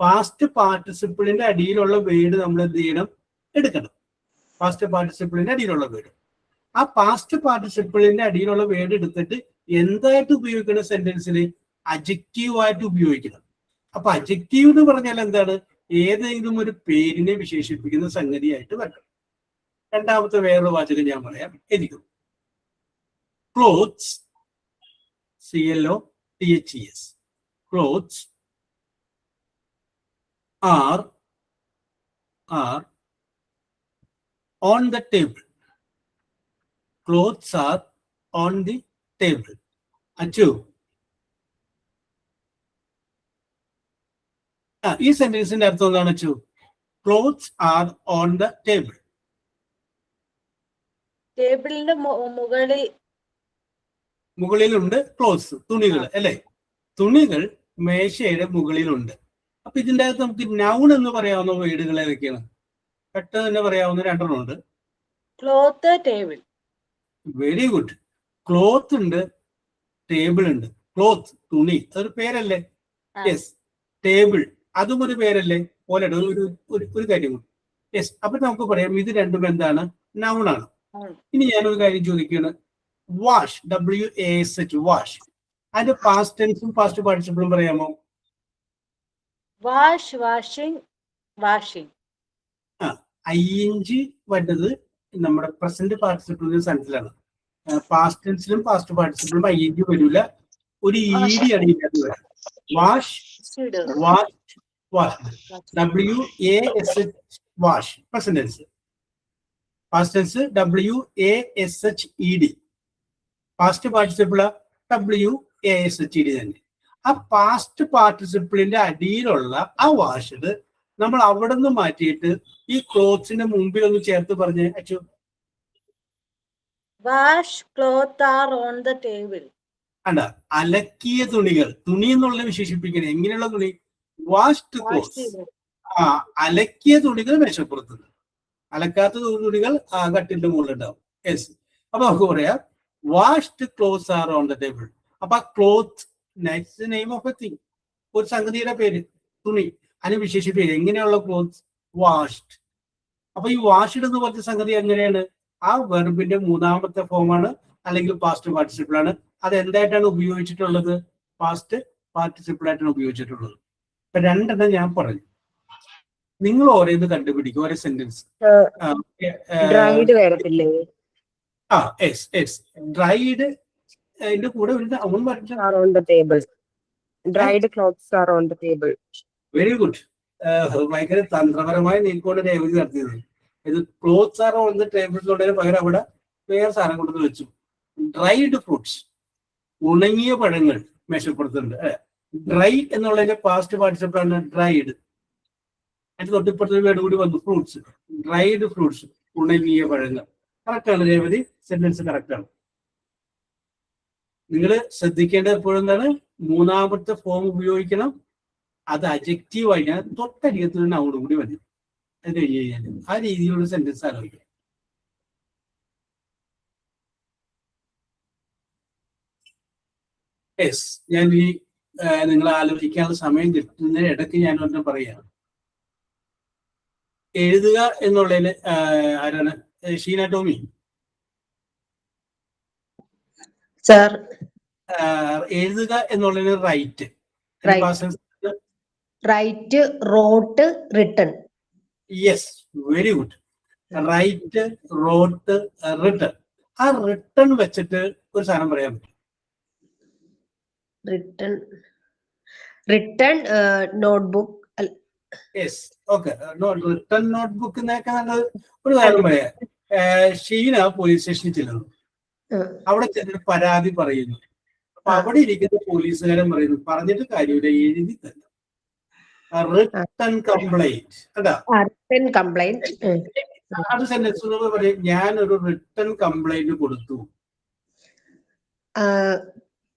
പാസ്റ്റ് പാർട്ടിസിപ്പിളിന്റെ അടിയിലുള്ള വേർഡ് നമ്മൾ എന്ത് ചെയ്യണം? എടുക്കണം. പാസ്റ്റ് പാർട്ടിസിപ്പിളിന്റെ അടിയിലുള്ള വേർഡ്. ആ പാസ്റ്റ് പാർട്ടിസിപ്പിളിന്റെ അടിയിലുള്ള വേർഡ് എടുത്തിട്ട് എന്തായിട്ട് ഉപയോഗിക്കണം? സെന്റൻസിൽ അഡ്ജക്റ്റീവ് ആയിട്ട് ഉപയോഗിക്കണം. അപ്പൊ അഡ്ജക്റ്റീവ് എന്ന് പറഞ്ഞാൽ എന്താണ്? ഏതെങ്കിലും ഒരു പേരിനെ വിശേഷിപ്പിക്കുന്ന സംഗതിയായിട്ട് വരണം. രണ്ടാമത്തെ വേറൊരു വാചകം ഞാൻ പറയാം. എഴുതിക്കും. Clothes, CLOTHES, clothes are on the table. Clothes are on the table. Achu, ഈ സെന്റൻസിന്റെ അർത്ഥം എന്താണ് Achu? Clothes are on the table. ടേബിളിന്റെ മുകളിലുണ്ട് ക്ലോത്ത്സ്, തുണികൾ അല്ലെ? തുണികൾ മേശയുടെ മുകളിലുണ്ട്. അപ്പൊ ഇതിന്റെ അകത്ത് നമുക്ക് നൗൺ എന്ന് പറയാവുന്ന വേർഡുകൾ ഏതൊക്കെയാണ്? പെട്ടെന്ന് തന്നെ പറയാവുന്ന രണ്ടെണ്ണം ഉണ്ട്. Cloth, table. Very good. Cloth ഉണ്ട്, ടേബിൾ ഉണ്ട്. ക്ലോത്ത് തുണി, അതൊരു പേരല്ലേ? യെസ്. ടേബിൾ അതും ഒരു പേരല്ലേ? പോലെ ഒരു കാര്യം കൂടി. യെസ്. അപ്പൊ നമുക്ക് പറയാം ഇത് രണ്ടും എന്താണ്? നൗൺ ആണ്. ഇനി ഞാനൊരു കാര്യം ചോദിക്കുകയാണ്. വാഷ്, WASH, വാഷ്, അതിന്റെ പാസ്റ്റ് ടെൻസും പാസ്റ്റ് പാർട്ടിസിപ്പിളും പറയാമോ? Wash, washing, washing. ING വരുന്നത് നമ്മുടെ പ്രസന്റ് പാർട്ടിസിപ്പിളിന്റെ സെൻസിലാണ്. പാസ്റ്റ് ടെൻസിലും പാസ്റ്റ് പാർട്ടിസിപ്പിളും ING വരില്ല. ഒരു ED ആണ് ഇതിനകത്ത് വരാം. Wash, wash, wash. WASH, wash present tense. Past tense WASHED. Past participle WASHED തന്നെ. ആ പാസ്റ്റ് പാർട്ടിസിപ്പിളിന്റെ അടിയിലുള്ള ആ വാഷ് നമ്മൾ അവിടെ നിന്ന് മാറ്റിയിട്ട് ഈ ക്ലോത്ത്സിന്റെ മുമ്പിൽ ഒന്ന് ചേർത്ത് പറഞ്ഞേ Achu. Wash cloth R on the table. അല്ല, അലക്കിയ തുണികൾ. തുണി എന്നുള്ള വിശേഷിപ്പിക്കുന്നത് എങ്ങനെയുള്ള തുണി? Washed clothes. അലക്കിയ തുണികൾ മേശപ്പുറത്തുണ്ട്, അലക്കാത്ത തുണികൾ കട്ടിന്റെ മുകളിലുണ്ടാവും. യെസ്. അപ്പൊ നമുക്ക് പറയാം washed clothes are on the table. അപ്പൊ ആ cloth name of A thing, ഒരു സംഗതിയുടെ പേര്, തുണി. അതിന് വിശേഷിപ്പിക്കുക എങ്ങനെയുള്ള ക്ലോത്ത്സ്? വാഷ്ഡ്. അപ്പൊ ഈ വാഷ്ഡ് എന്ന് പറഞ്ഞ സംഗതി എങ്ങനെയാണ്? ആ വെർബിന്റെ മൂന്നാമത്തെ ഫോമാണ്, അല്ലെങ്കിൽ പാസ്റ്റ് പാർട്ടിസിപ്പിൾ ആണ്. അത് എന്തായിട്ടാണ് ഉപയോഗിച്ചിട്ടുള്ളത്? പാസ്റ്റ് പാർട്ടിസിപ്പിൾ ആയിട്ടാണ് ഉപയോഗിച്ചിട്ടുള്ളത്. ഇപ്പൊ രണ്ടെണ്ണം ഞാൻ പറഞ്ഞു. നിങ്ങൾ ഓരോന്ന് കണ്ടുപിടിക്കും, ഓരോ സെന്റൻസ്. ഡ്രൈഡ് വരത്തില്ലേ? ഡ്രൈഡ് അതിന്റെ കൂടെ അവൻ പറഞ്ഞു. Dried clothes are on the table. Very good. ഭയങ്കര തന്ത്രപരമായി നീക്കോട് രേവതി നടത്തിയത്. ഇത് clothes are on the table എന്നുള്ളതിന് പകരം അവിടെ വേറെ സാധനം കൊണ്ടുവന്ന് വെച്ചു. ഡ്രൈഡ് ഫ്രൂട്ട്സ്, ഉണങ്ങിയ പഴങ്ങൾ മേശപ്പുറത്തുണ്ട്. ഡ്രൈ എന്നുള്ളതിന്റെ പാസ്റ്റ് പാർട്ടിസിപ്പിൾ ആണ് ഡ്രൈഡ്. അതിന്റെ തൊട്ടിപ്പുറത്തെ വേർഡ് കൂടി വന്നു, ഫ്രൂട്ട്സ്. ഡ്രൈഡ് ഫ്രൂട്ട്സ്, ഉണങ്ങിയ പഴങ്ങൾ. കറക്റ്റാണ് രേവതി, സെന്റൻസ് കറക്റ്റാണ്. നിങ്ങൾ ശ്രദ്ധിക്കേണ്ടത് എപ്പോഴും എന്താണ്? മൂന്നാമത്തെ ഫോം ഉപയോഗിക്കണം. അത് അഡ്ജക്റ്റീവ് ആയി ഞാൻ തൊട്ടരികത്ത് നിന്ന് അവിടെ കൂടി മതി. അത് കഴിഞ്ഞ് കഴിഞ്ഞാൽ ആ രീതിയിലുള്ള സെന്റൻസ് ആലോചിക്കാം. യെസ്. ഞാൻ ഈ നിങ്ങൾ ആലോചിക്കാനുള്ള സമയം കിട്ടുന്നതിന് ഇടയ്ക്ക് ഞാൻ ഒന്നും പറയുകയാണ്. എഴുതുക എന്നുള്ളതിന് ആരാണ്? ഷീന ടോമി. Sir. എഴുതുക എന്നുള്ളതിന് write. Write, wrote, written. Yes, very good. Write, wrote, written. ആ റിട്ടൺ വെച്ചിട്ട് ഒരു സാധനം പറയാൻ പറ്റും. Written notebook. Yes, okay. Written notebook എന്നൊക്കെ നല്ലത്. ഒരു കാര്യം പറയാം. ഷീന പോലീസ് സ്റ്റേഷനിൽ ചെല്ലുന്നു. അവിടെ ചെന്നിട്ട് പരാതി പറയുന്നു. അപ്പൊ അവിടെ ഇരിക്കുന്ന പോലീസുകാരൻ പറയുന്നു പറഞ്ഞിട്ട് കാര്യമില്ല, എഴുതി തന്നെ. Written complaint. അത് സെന്റൻസ് പറയും, ഞാനൊരു റിട്ടൺ കംപ്ലൈന്റ് കൊടുത്തു.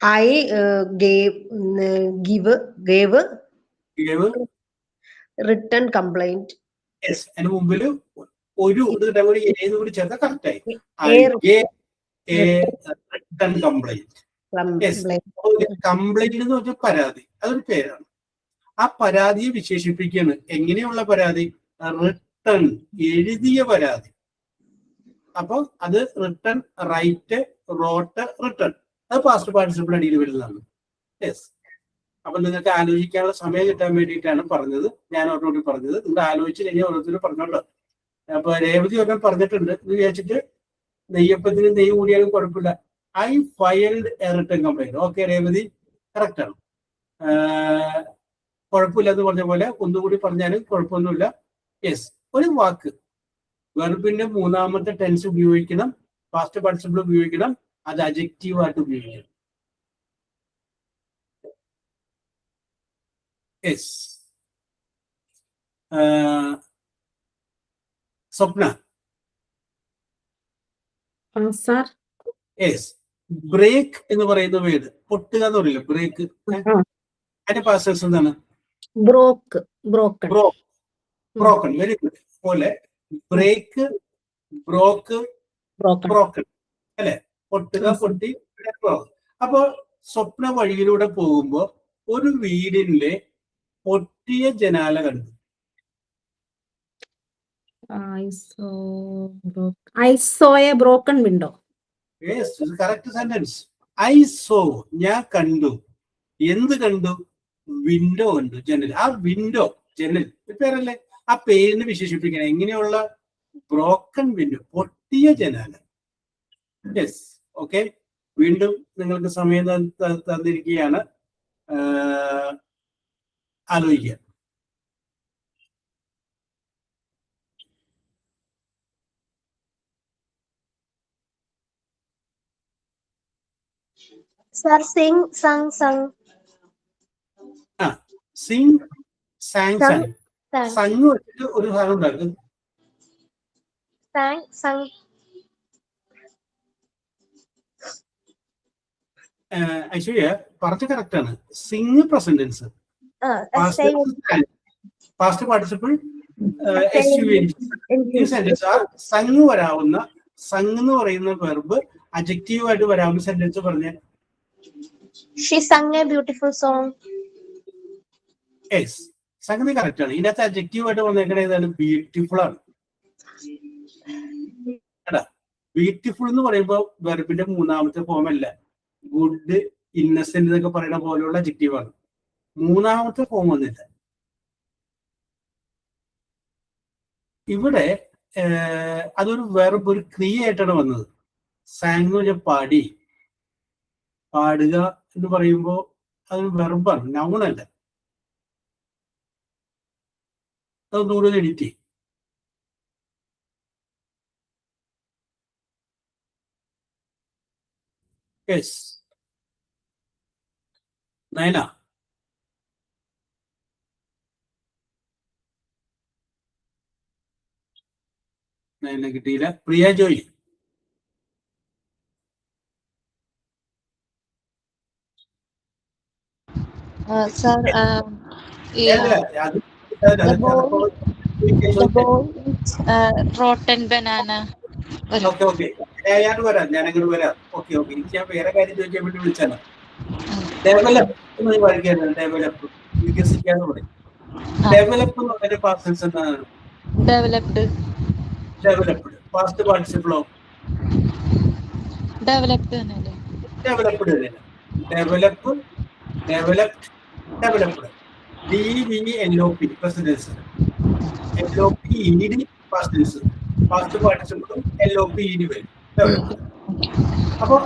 I gave written complaint yes, അതിന് മുമ്പിൽ ഒരു എന്ന് കൂടി ചേർത്താൽ കറക്റ്റ് ആയി. I A gave A written complaint. Yes, complaint എന്ന് പറഞ്ഞാൽ പരാതി, അതൊരു പേരാണ്. ആ പരാതിയെ വിശേഷിപ്പിക്കുകയാണ്. എങ്ങനെയുള്ള പരാതി? റിട്ടൺ, എഴുതിയ പരാതി. അപ്പൊ അത് റിട്ടൺ, റൈറ്റ്, റോട്ട്, റിട്ടൺ, അത് പാസ്റ്റ് പാർട്ടിസിപ്പിൾ അടിയിൽ വരുന്നതാണ്. യെസ്, അപ്പൊ നിങ്ങൾക്ക് ആലോചിക്കാനുള്ള സമയം കിട്ടാൻ വേണ്ടിയിട്ടാണ് പറഞ്ഞത്. ഞാൻ ഓരോട് പറഞ്ഞത്, നിങ്ങൾ ആലോചിച്ച് കഴിഞ്ഞാൽ ഓരോരുത്തരും പറഞ്ഞോളൂ. അപ്പൊ രേവതി ഒരെണ്ണം പറഞ്ഞിട്ടുണ്ട് എന്ന് വിചാരിച്ചിട്ട് നെയ്യപ്പത്തിന് നെയ്യ് കൂടിയാലും കുഴപ്പമില്ല. I filed A written complaint. Okay Revathi, correct ആണ്. കുഴപ്പമില്ല എന്ന് പറഞ്ഞ പോലെ ഒന്നുകൂടി പറഞ്ഞാലും കുഴപ്പമൊന്നുമില്ല. യെസ്, ഒരു വാക്ക് വെർബിന്റെ മൂന്നാമത്തെ ടെൻസ് ഉപയോഗിക്കണം, പാസ്റ്റ് പാർട്ടിസിപ്പിൾ ഉപയോഗിക്കണം, അത് അഡ്ജക്റ്റീവ് ആയിട്ട് ഉപയോഗിക്കണം. യെസ്, സ്വപ്ന. സാർ യെസ്, ബ്രേക്ക് എന്ന് പറയുന്ന വേർഡ്, പൊട്ടുക എന്ന് പറയില്ല, ബ്രേക്ക്, അതിന്റെ പാസ്റ്റ് എന്താണ്? ബ്രോക്ക്, ബ്രോക്കൺ. Broken, very good. പോലെ ബ്രേക്ക്, ബ്രോക്ക്, ബ്രോക്കൺ അല്ലെ? പൊട്ടുക, പൊട്ടി, ബ്രോക്ക്. അപ്പൊ സ്വപ്ന വഴിയിലൂടെ പോകുമ്പോ ഒരു വീടിന്റെ പൊട്ടിയ ജനാല കണ്ടു. I saw a broken window. Yes, correct sentence. I saw, ഞാൻ കണ്ടു. എന്ത് കണ്ടു? വിൻഡോ കണ്ടു, ജനൽ. ആ വിൻഡോ, ജനൽ പേരല്ലേ? ആ പേരിന് വിശേഷിപ്പിക്കണം. എങ്ങനെയുള്ള? ബ്രോക്കൺ വിൻഡോ, പൊട്ടിയ ജനാല. Yes, okay. വീണ്ടും നിങ്ങൾക്ക് സമയം തന്നിരിക്കുകയാണ്, ആലോചിക്കുക. Sir, sing, sung, sung. Singh, San, Sang, San. sang, sung വെച്ചിട്ട് ഒരു സാധനം ഉണ്ടാക്കും. sang, sung. ഐശ്വര്യ പറഞ്ഞ കറക്റ്റ് ആണ്. Singh present tense, past participle sentence. ആ സങ് വരാവുന്ന, സങ് എന്ന് പറയുന്ന വെർബ് അഡ്ജക്റ്റീവ് ആയിട്ട് വരാവുന്ന സെന്റൻസ് പറഞ്ഞ. She sang a beautiful song. Yes, സംഗതി കറക്റ്റ് ആണ്. ഇതിനകത്ത് അഡ്ജക്റ്റീവ് ആയിട്ട് വന്നേക്കണ ഏതാണ്? ബ്യൂട്ടിഫുൾ ആണ്. എടാ, ബ്യൂട്ടിഫുൾ എന്ന് പറയുമ്പോ വെർബിന്റെ മൂന്നാമത്തെ ഫോം അല്ല. ഗുഡ്, ഇന്നസെന്റ് എന്നൊക്കെ പറയുന്ന പോലെയുള്ള അഡ്ജക്റ്റീവ് ആണ്. മൂന്നാമത്തെ ഫോം വന്നില്ല ഇവിടെ. അതൊരു വെർബ്, ഒരു ക്രിയ ആയിട്ടാണ് വന്നത്. സാങ് എന്ന് പറഞ്ഞാൽ പാടി, പാടുക എന്ന് പറയുമ്പോ അതൊരു വെർബാണ്, നൗണല്ല. അതൊന്നുകൂടെ എഡിറ്റ് ചെയ്യും. യെസ്, നയന. നയന കിട്ടിയില്ല. Priya Joy. Sir, the boy rotten banana. Okay, ഞാൻ വരാം, ഞാനങ്ങോട്ട് വരാം. ഓക്കെ, എനിക്ക് ഞാൻ വേറെ കാര്യം ചോദിക്കാൻ വേണ്ടി വിളിച്ചാണ്. ഡെവലപ്പ് എന്ന് പഠിക്കാനാണ്. ഡെവലപ്പ്, വികസിക്കാന്ന് പറയും. ഡെവലപ്പ് എന്ന് പറയുന്ന പാസ്റ്റ് എന്താണ്? Developed. ഡെവലപ്ഡ്. പാസ്റ്റ് പാർട്ടിസിപ്പിളോ? Developed തന്നെയല്ലേ? ഡെവലപ്ഡ് തന്നെ. Develop, developed, developed. DVLOP പ്രസിഡൻസ്. LOPED past tense. പാസ്റ്റ് പാർട്ടിസിപ്പിളും LOPED വരും. അപ്പൊ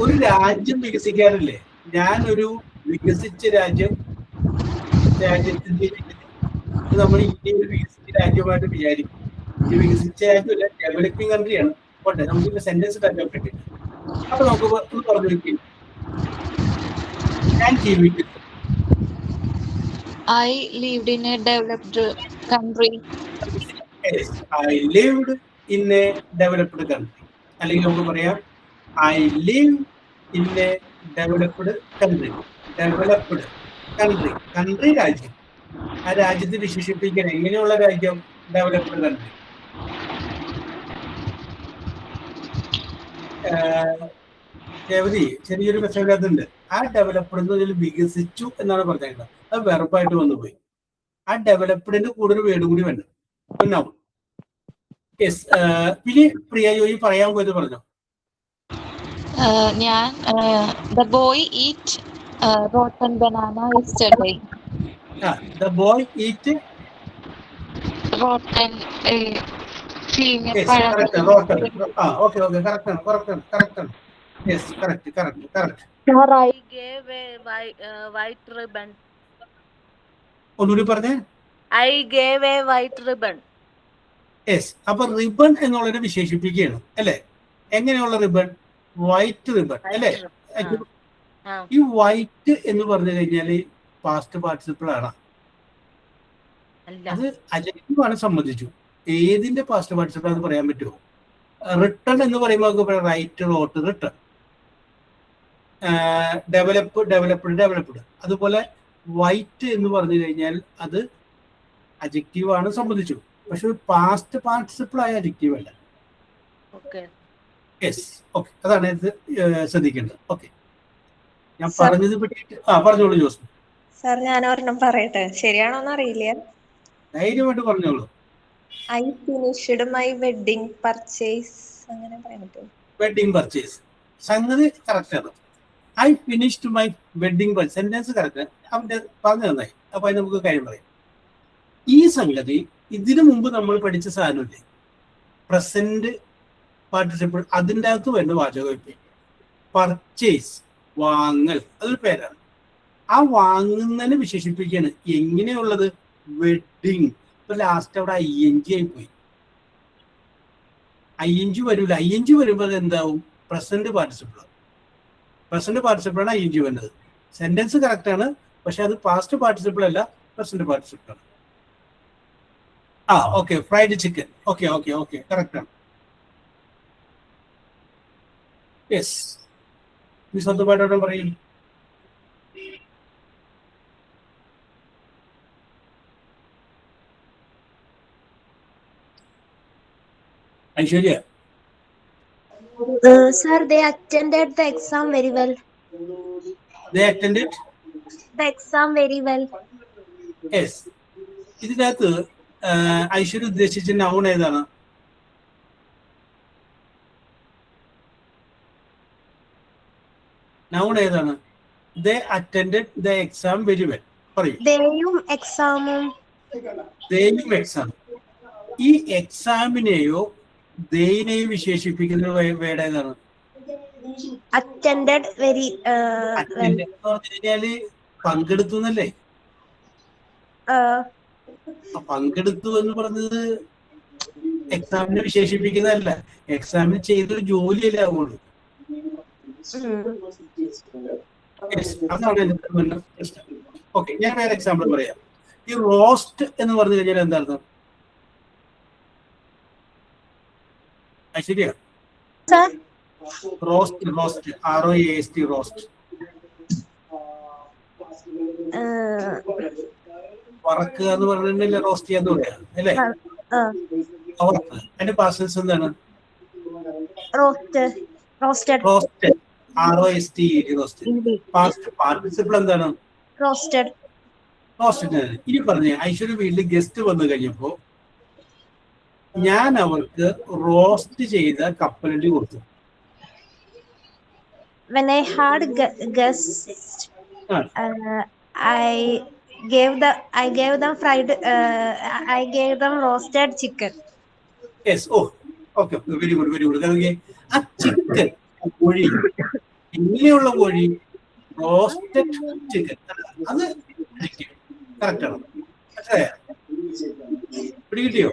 ഒരു രാജ്യം വികസിക്കാറില്ലേ? ഞാനൊരു വികസിച്ച രാജ്യത്തിന്റെ നമ്മൾ ഇന്ത്യയിൽ വികസിച്ച രാജ്യമായിട്ട് വിചാരിക്കും. ഇത് വികസിച്ച രാജ്യമല്ല, ഡെവലപ്പിംഗ് കൺട്രിയാണ്. പോട്ടെ, നമുക്ക് സെന്റൻസ് ഡെവലപ്പ് കിട്ടില്ല. അപ്പൊ നമുക്ക് ഒന്ന് പറഞ്ഞു നോക്കി. ഞാൻ ജീവിക്കുന്നു. I lived in a developed country. Yes, I lived in a developed country. അല്ലെങ്കിൽ നമുക്ക് പറയാം I live in a developed country. Developed country, country രാജ്യം. ആ രാജ്യത്തെ വിശേഷിപ്പിക്കാൻ എങ്ങനെയുള്ള രാജ്യം? Developed country. രേവതി, ചെറിയൊരു പ്രശ്നമില്ലാത്തുണ്ട്. ആ ഡെവലപ്ഡ് എന്നതിൽ വികസിച്ചു എന്നാണ് പറഞ്ഞേക്കുന്നത്. അത് വെറുപ്പായിട്ട് വന്നുപോയി. ആ ഡെവലപ്ഡിന്റെ കൂടെ ഒരു വേർഡ് കൂടി വേണ്ട. യെസ്. പിന്നെ പ്രിയ ജോയി പറയാൻ പോയത് പറഞ്ഞോ. ഞാൻ the boy eat rotten banana yesterday. The boy eat rotten ചീഞ്ഞ Yes, പഴം. correct. Rotten. Okay, correct. Yes, correct. Sir, I gave a white ribbon. ഒന്നുകൂടി പറഞ്ഞേ. I gave a white ribbon. Yes. അപ്പൊ റിബൺ എന്നുള്ളൊരു വിശേഷിപ്പിക്കുകയാണ് അല്ലെ? എങ്ങനെയുള്ള റിബൺ? വൈറ്റ് റിബൺ അല്ലെ? ഈ വൈറ്റ് എന്ന് പറഞ്ഞു കഴിഞ്ഞാല് പാസ്റ്റ് പാർട്ടിസിപ്പിൾ ആണ്. അത് അഡ്ജക്റ്റീവ് ആണ്, സംബന്ധിച്ചു. ഏതിന്റെ പാസ്റ്റ് പാർട്ടിസിപ്പിൾ എന്ന് പറയാൻ പറ്റുമോ? റിട്ടൺ എന്ന് പറയുമ്പോൾ റൈറ്റ്, റോട്ട്, റിട്ടൺ. ഡെവലപ്ഡ്. അതുപോലെ വൈറ്റ് എന്ന് പറഞ്ഞു കഴിഞ്ഞാൽ അത് അഡ്ജക്റ്റീവ് ആണ്, സംബന്ധിച്ചു. പക്ഷെ ഒരു പാസ്റ്റ് പാർട്ടിസിപ്പിൾ ആയ അഡ്ജക്റ്റീവ് അല്ല. യെസ്. ഓക്കെ, അതാണ് ഇത് ശ്രദ്ധിക്കേണ്ടത്. ഓക്കെ, ഞാൻ പറഞ്ഞത് പറ്റിയിട്ട് പറഞ്ഞോളൂ ജോസ്. സാർ, ഞാൻ ഒരെണ്ണം പറയട്ടെ, ശരിയാണോന്ന് അറിയില്ല. ധൈര്യമായിട്ട് പറഞ്ഞോളൂ. I finished my wedding purchase, അങ്ങനെ പറയാൻ പറ്റുമോ? വെഡിങ് പർച്ചേസ് സംഗതി കറക്റ്റ് ആണ്. I finished my wedding purchase sentence correct. അവന്റെ പറഞ്ഞു നന്നായി. അപ്പൊ അതിന് നമുക്ക് കാര്യം പറയാം. ഈ സംഗതി ഇതിനു മുമ്പ് നമ്മൾ പഠിച്ച സാധനമില്ലേ, പ്രസന്റ് പാർട്ടിസിപ്പിൾ, അതിൻ്റെ അകത്ത് വരുന്ന വാചകം ഇപ്പൊ പർച്ചേസ്, വാങ്ങൽ, അതൊരു പേരാണ്. ആ വാങ്ങുന്നതിനെ വിശേഷിപ്പിക്കുകയാണ്. എങ്ങനെയുള്ളത്? വെഡിങ്. ഇപ്പൊ ലാസ്റ്റ് അവിടെ ING ആയി പോയി. ING വരൂല. ING വരുമ്പോൾ എന്താവും? പ്രസന്റ് പാർട്ടിസിപ്പിൾ ആണ് ING വരുന്നത്. സെന്റൻസ് കറക്റ്റ് ആണ്, പക്ഷെ അത് പാസ്റ്റ് പാർട്ടിസിപ്പിൾ അല്ല, പ്രസന്റ് പാർട്ടിസിപ്പിൾ ആണ്. Okay, fried chicken. Okay, correct ആണ്. യെസ്. ഈ സ്വന്തമായിട്ടോടെ പറയും. Aishwarya. Sir, they attended the exam very well. Yes. ഇതിനകത്ത് ഐശ്വര്യ ഉദ്ദേശിച്ച നൗൺ ഏതാണ്? They attended the exam very well. പറയൂ. ദേയും എക്സാം. ഈ എക്സാമിനെയോ ദേയിനെയും വിശേഷിപ്പിക്കുന്ന വേർഡ് ഏതാണ്? Attended very അറ്റൻഡ് എന്ന് പറഞ്ഞു കഴിഞ്ഞാല് പങ്കെടുത്തു എന്നല്ലേ? പങ്കെടുത്തു എന്ന് പറഞ്ഞത് എക്സാമിനെ വിശേഷിപ്പിക്കുന്നതല്ല. എക്സാമിന് ചെയ്തൊരു ജോലിയല്ലേ ആവുള്ളൂ. അതാണ് എന്റെ പ്രശ്നം. ഓക്കെ, ഞാൻ വേറെ എക്സാമ്പിൾ പറയാം. ഈ റോസ്റ്റ് എന്ന് പറഞ്ഞു കഴിഞ്ഞാൽ എന്തായിരുന്നു? ശരിയാ. Roast, ROAST, roast. വറക്കുക എന്ന് പറഞ്ഞിട്ടുണ്ടെങ്കിൽ റോസ്റ്റ് ചെയ്യാന്ന് പറയാ അല്ലേ? അതിന്റെ പാസൻസ് എന്താണ്? roasted. Roast, ROST, roast. Past participle എന്താണ്? Roasted. ഇനി പറഞ്ഞ ഐശ്വര്യ വീട്ടിൽ ഗസ്റ്റ് വന്നു കഴിഞ്ഞപ്പോ ഞാൻ അവർക്ക് റോസ്റ്റ് ചെയ്ത കപ്പലണ്ടി കൊടുത്തു. When I had guests, I gave them roasted chicken. Yes. Okay. Very good. കാരണം ആ ചിക്കൻ, കോഴി, ഇങ്ങനെയുള്ള കോഴി, റോസ്റ്റഡ് ചിക്കൻ, അത് കറക്റ്റ് ആണ്. മനസ്സിലായോ? പിടികിട്ടിയോ?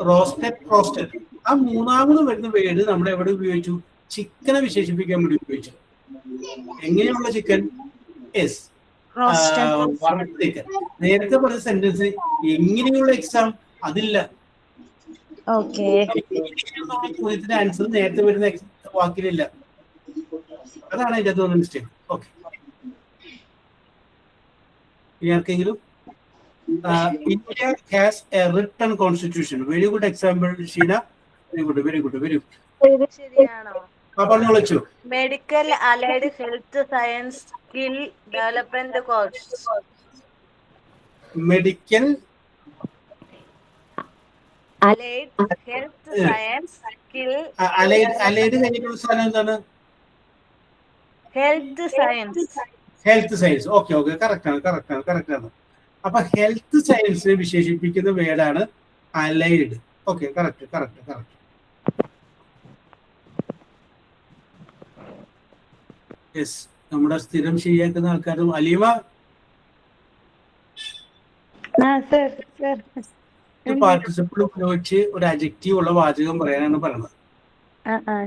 റോസ്റ്റഡ്. ആ മൂന്നാമത് വരുന്ന വേർഡ് നമ്മൾ എവിടെ ഉപയോഗിച്ചു? ചിക്കനെ വിശേഷിപ്പിക്കാൻ വേണ്ടി ഉപയോഗിച്ചു. എങ്ങനെയുള്ള ചിക്കൻ? Yes, chicken. നേരത്തെ പറഞ്ഞ സെന്റൻസ് എങ്ങനെയുള്ള എക്സാം അതില്ല. ചോദ്യത്തിന്റെ ആൻസർ നേരത്തെ വരുന്ന വാക്കിലില്ല. അതാണ് അതിന്റെ അകത്ത് വന്ന മിസ്റ്റേക്ക്. ഓക്കെ, ഇനി ആർക്കെങ്കിലും? India has a written constitution. Very good example, Sheena. Very good, very good, very good. ഇത് ശരിയാണോ? പറഞ്ഞോളൂ Achu. Medical allied health science skill development course. Medical allied health science skill allied കഴിഞ്ഞിട്ടുള്ള സാധനം എന്താണ്? Health science. Health science. Okay okay, correct ആണ്. അപ്പൊ health സയൻസിനെ വിശേഷിപ്പിക്കുന്ന വേർഡാണ് അലൈഡ്. Okay, correct. യെസ്, നമ്മുടെ സ്ഥിരം ശരിയാക്കുന്ന ആൾക്കാരും. അലീമ, പാർട്ടിസിപ്പിൾ ഉപയോഗിച്ച് ഒരു അഡ്ജക്റ്റീവ് ഉള്ള വാചകം പറയാനാണ് പറയുന്നത്.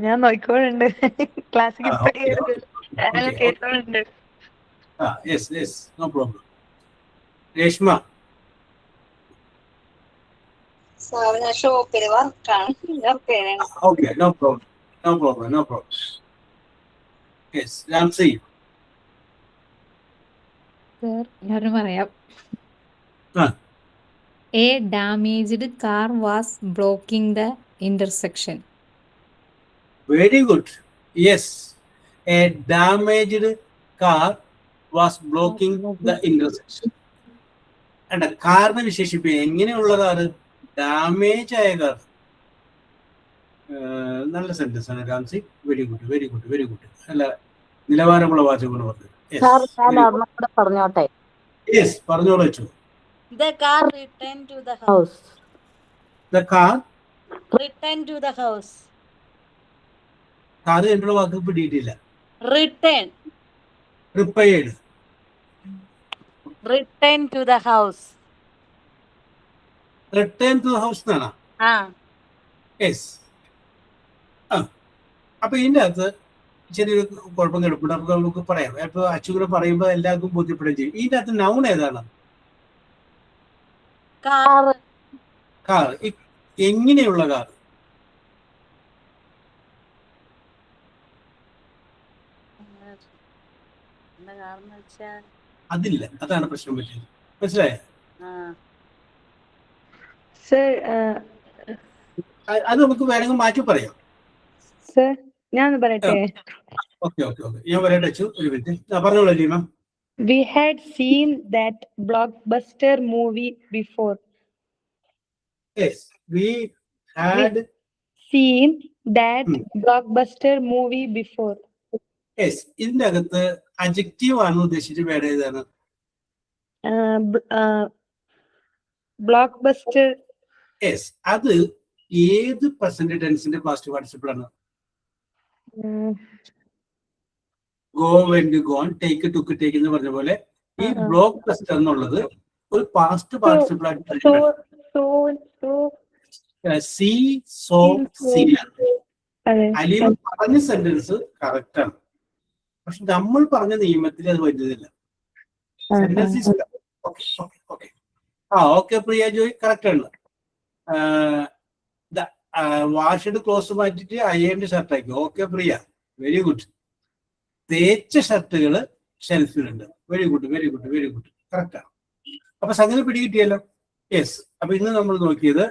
ഞാൻ നോക്കിക്കോളുണ്ട്. ക്ലാസ്സിൽ കേട്ടോളുണ്ട്. Yes, no problem. രേഷ്മ. ഷോപ്പിൽ വർക്കാണ്. Okay, no problem. Yes, Ramsi. Sir, ഞാൻ പറയാം. ആ. A damaged car was blocking the intersection. Very good. Yes, a damaged car was blocking the intersection. And a കാറിനെ വിശേഷിപ്പിക്കുക എങ്ങനെയുള്ളതാണ്? ഡാമേജ് ആയ കാർ. നല്ല സെന്റൻസ് ആണ് രാംസി. Very good. നല്ല നിലവാരമുള്ള വാചകമാണ് പറഞ്ഞത്. പറഞ്ഞോട്ടെ. യെസ്, പറഞ്ഞോളൂ വെച്ചു. The car returned to the house. The car Returned to the house. Car എന്നുള്ള വാക്ക് പിടിയിട്ടില്ല. Return. Repaired. Return to the house. Return to house എന്നാണ്. യെസ്. അപ്പൊ ഇതിൻ്റെ അകത്ത് ചെറിയൊരു കുഴപ്പം കിടപ്പുണ്ട്. അപ്പൊ നമുക്ക് പറയാം. ഇപ്പൊ അച്ചുകൂടെ പറയുമ്പോൾ എല്ലാവർക്കും ബോധ്യപ്പെടുകയും ചെയ്യും. ഇതിൻ്റെ അകത്ത് നൗൺ ഏതാണ്? കാർ. എങ്ങനെയുള്ള കാർ? അതില്ല, അതാണ് പ്രശ്നം പറ്റിയത്. മനസ്സിലായോ? അത് നമുക്ക് വേണമെങ്കിൽ മാറ്റി പറയാം. ഞാൻ പറയട്ടെ. ഓക്കെ, ഞാൻ പറയട്ടെ അച്ചു, ഒരു മിനിറ്റ്. പറഞ്ഞോളൂ Leema. We had seen that blockbuster movie before. Yes, we had Seen that blockbuster movie before. Yes, ഇതിന്റെ അകത്ത് അഡ്ജക്റ്റീവ് ആണ് ഉദ്ദേശിച്ചിട്ട് വേർഡ് ഏതാണ്? Blockbuster. Yes, അത് ഏത് പ്രസന്റ് ടെൻസിന്റെ പാസ്റ്റ് പാർട്ടിസിപ്പിൾ ആണ്? Go, went, gone, take, took, take എന്ന് പറഞ്ഞ പോലെ ഈ ബ്ലോക്ക് ബസ്റ്റർ എന്നുള്ളത് ഒരു പാസ്റ്റ് പാർട്ടിസിപ്പിൾ ആയിട്ട് സീ, സോ, സീ. അലീമ പറഞ്ഞ സെന്റൻസ് കറക്റ്റ് ആണ്, പക്ഷെ നമ്മൾ പറഞ്ഞ നിയമത്തിൽ അത് വരുന്നില്ല. ഓക്കെ പ്രിയ ജോയ്, കറക്റ്റ് ആണ്. വാഷ്ഡ് ക്ലോസ് മാറ്റിട്ട് അയ്യേണ്ട ഷർട്ടാക്കി. Okay Priya, very good. തേച്ച ഷർട്ടുകൾ ഷെൽഫിലുണ്ട്. വെരി ഗുഡ്, കറക്റ്റ് ആണ്. അപ്പൊ സംഗതി പിടികിട്ടിയല്ലോ. യെസ്, അപ്പൊ ഇന്ന് നമ്മൾ നോക്കിയത്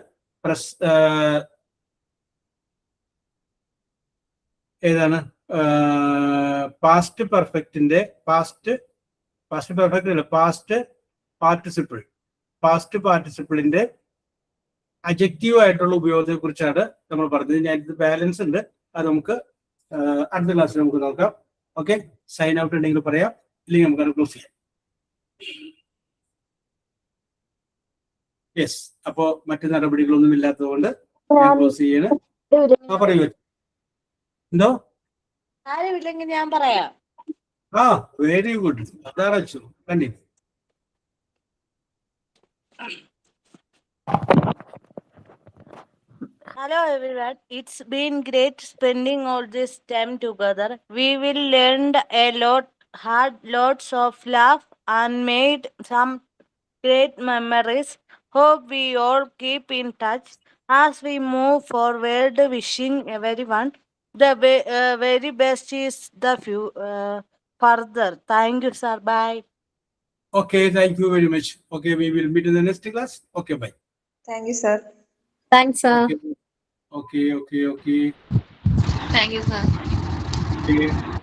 ഏതാണ്? പാസ്റ്റ് പെർഫെക്റ്റിന്റെ പാസ്റ്റ് പാർട്ടിസിപ്പിളിന്റെ അഡ്ജക്റ്റീവ് ആയിട്ടുള്ള ഉപയോഗത്തെ കുറിച്ചാണ് നമ്മൾ പറഞ്ഞത്. ഞാൻ ഇത് ബാലൻസ് ഉണ്ട്, അത് നമുക്ക് അടുത്ത ക്ലാസ്സിൽ നമുക്ക് നോക്കാം. ഓക്കെ, സൈൻ ഔട്ട് ഉണ്ടെങ്കിൽ പറയാം, ഇല്ലെങ്കിൽ നമുക്ക് ക്ലോസ് ചെയ്യാം. യെസ്, അപ്പോ മറ്റു നടപടികളൊന്നും ഇല്ലാത്തത് കൊണ്ട് ഞാൻ ക്ലോസ് ചെയ്യണം. പറയൂ. എന്തോ? ആരുമില്ലെങ്കിൽ ഞാൻ പറയാം. Very good. അതാണ് Achu. Continue. Hello everyone, it's been great spending all this time together. We will learn a lot, had lots of laugh and made some great memories. Hope we all keep in touch as we move forward. Wishing everyone the very best is the further. Thank you, sir. Bye. Okay, thank you very much. Okay, we will meet in the next class. Okay, bye. Thank you, sir. Thanks sir. Okay. Thank you, sir. Okay.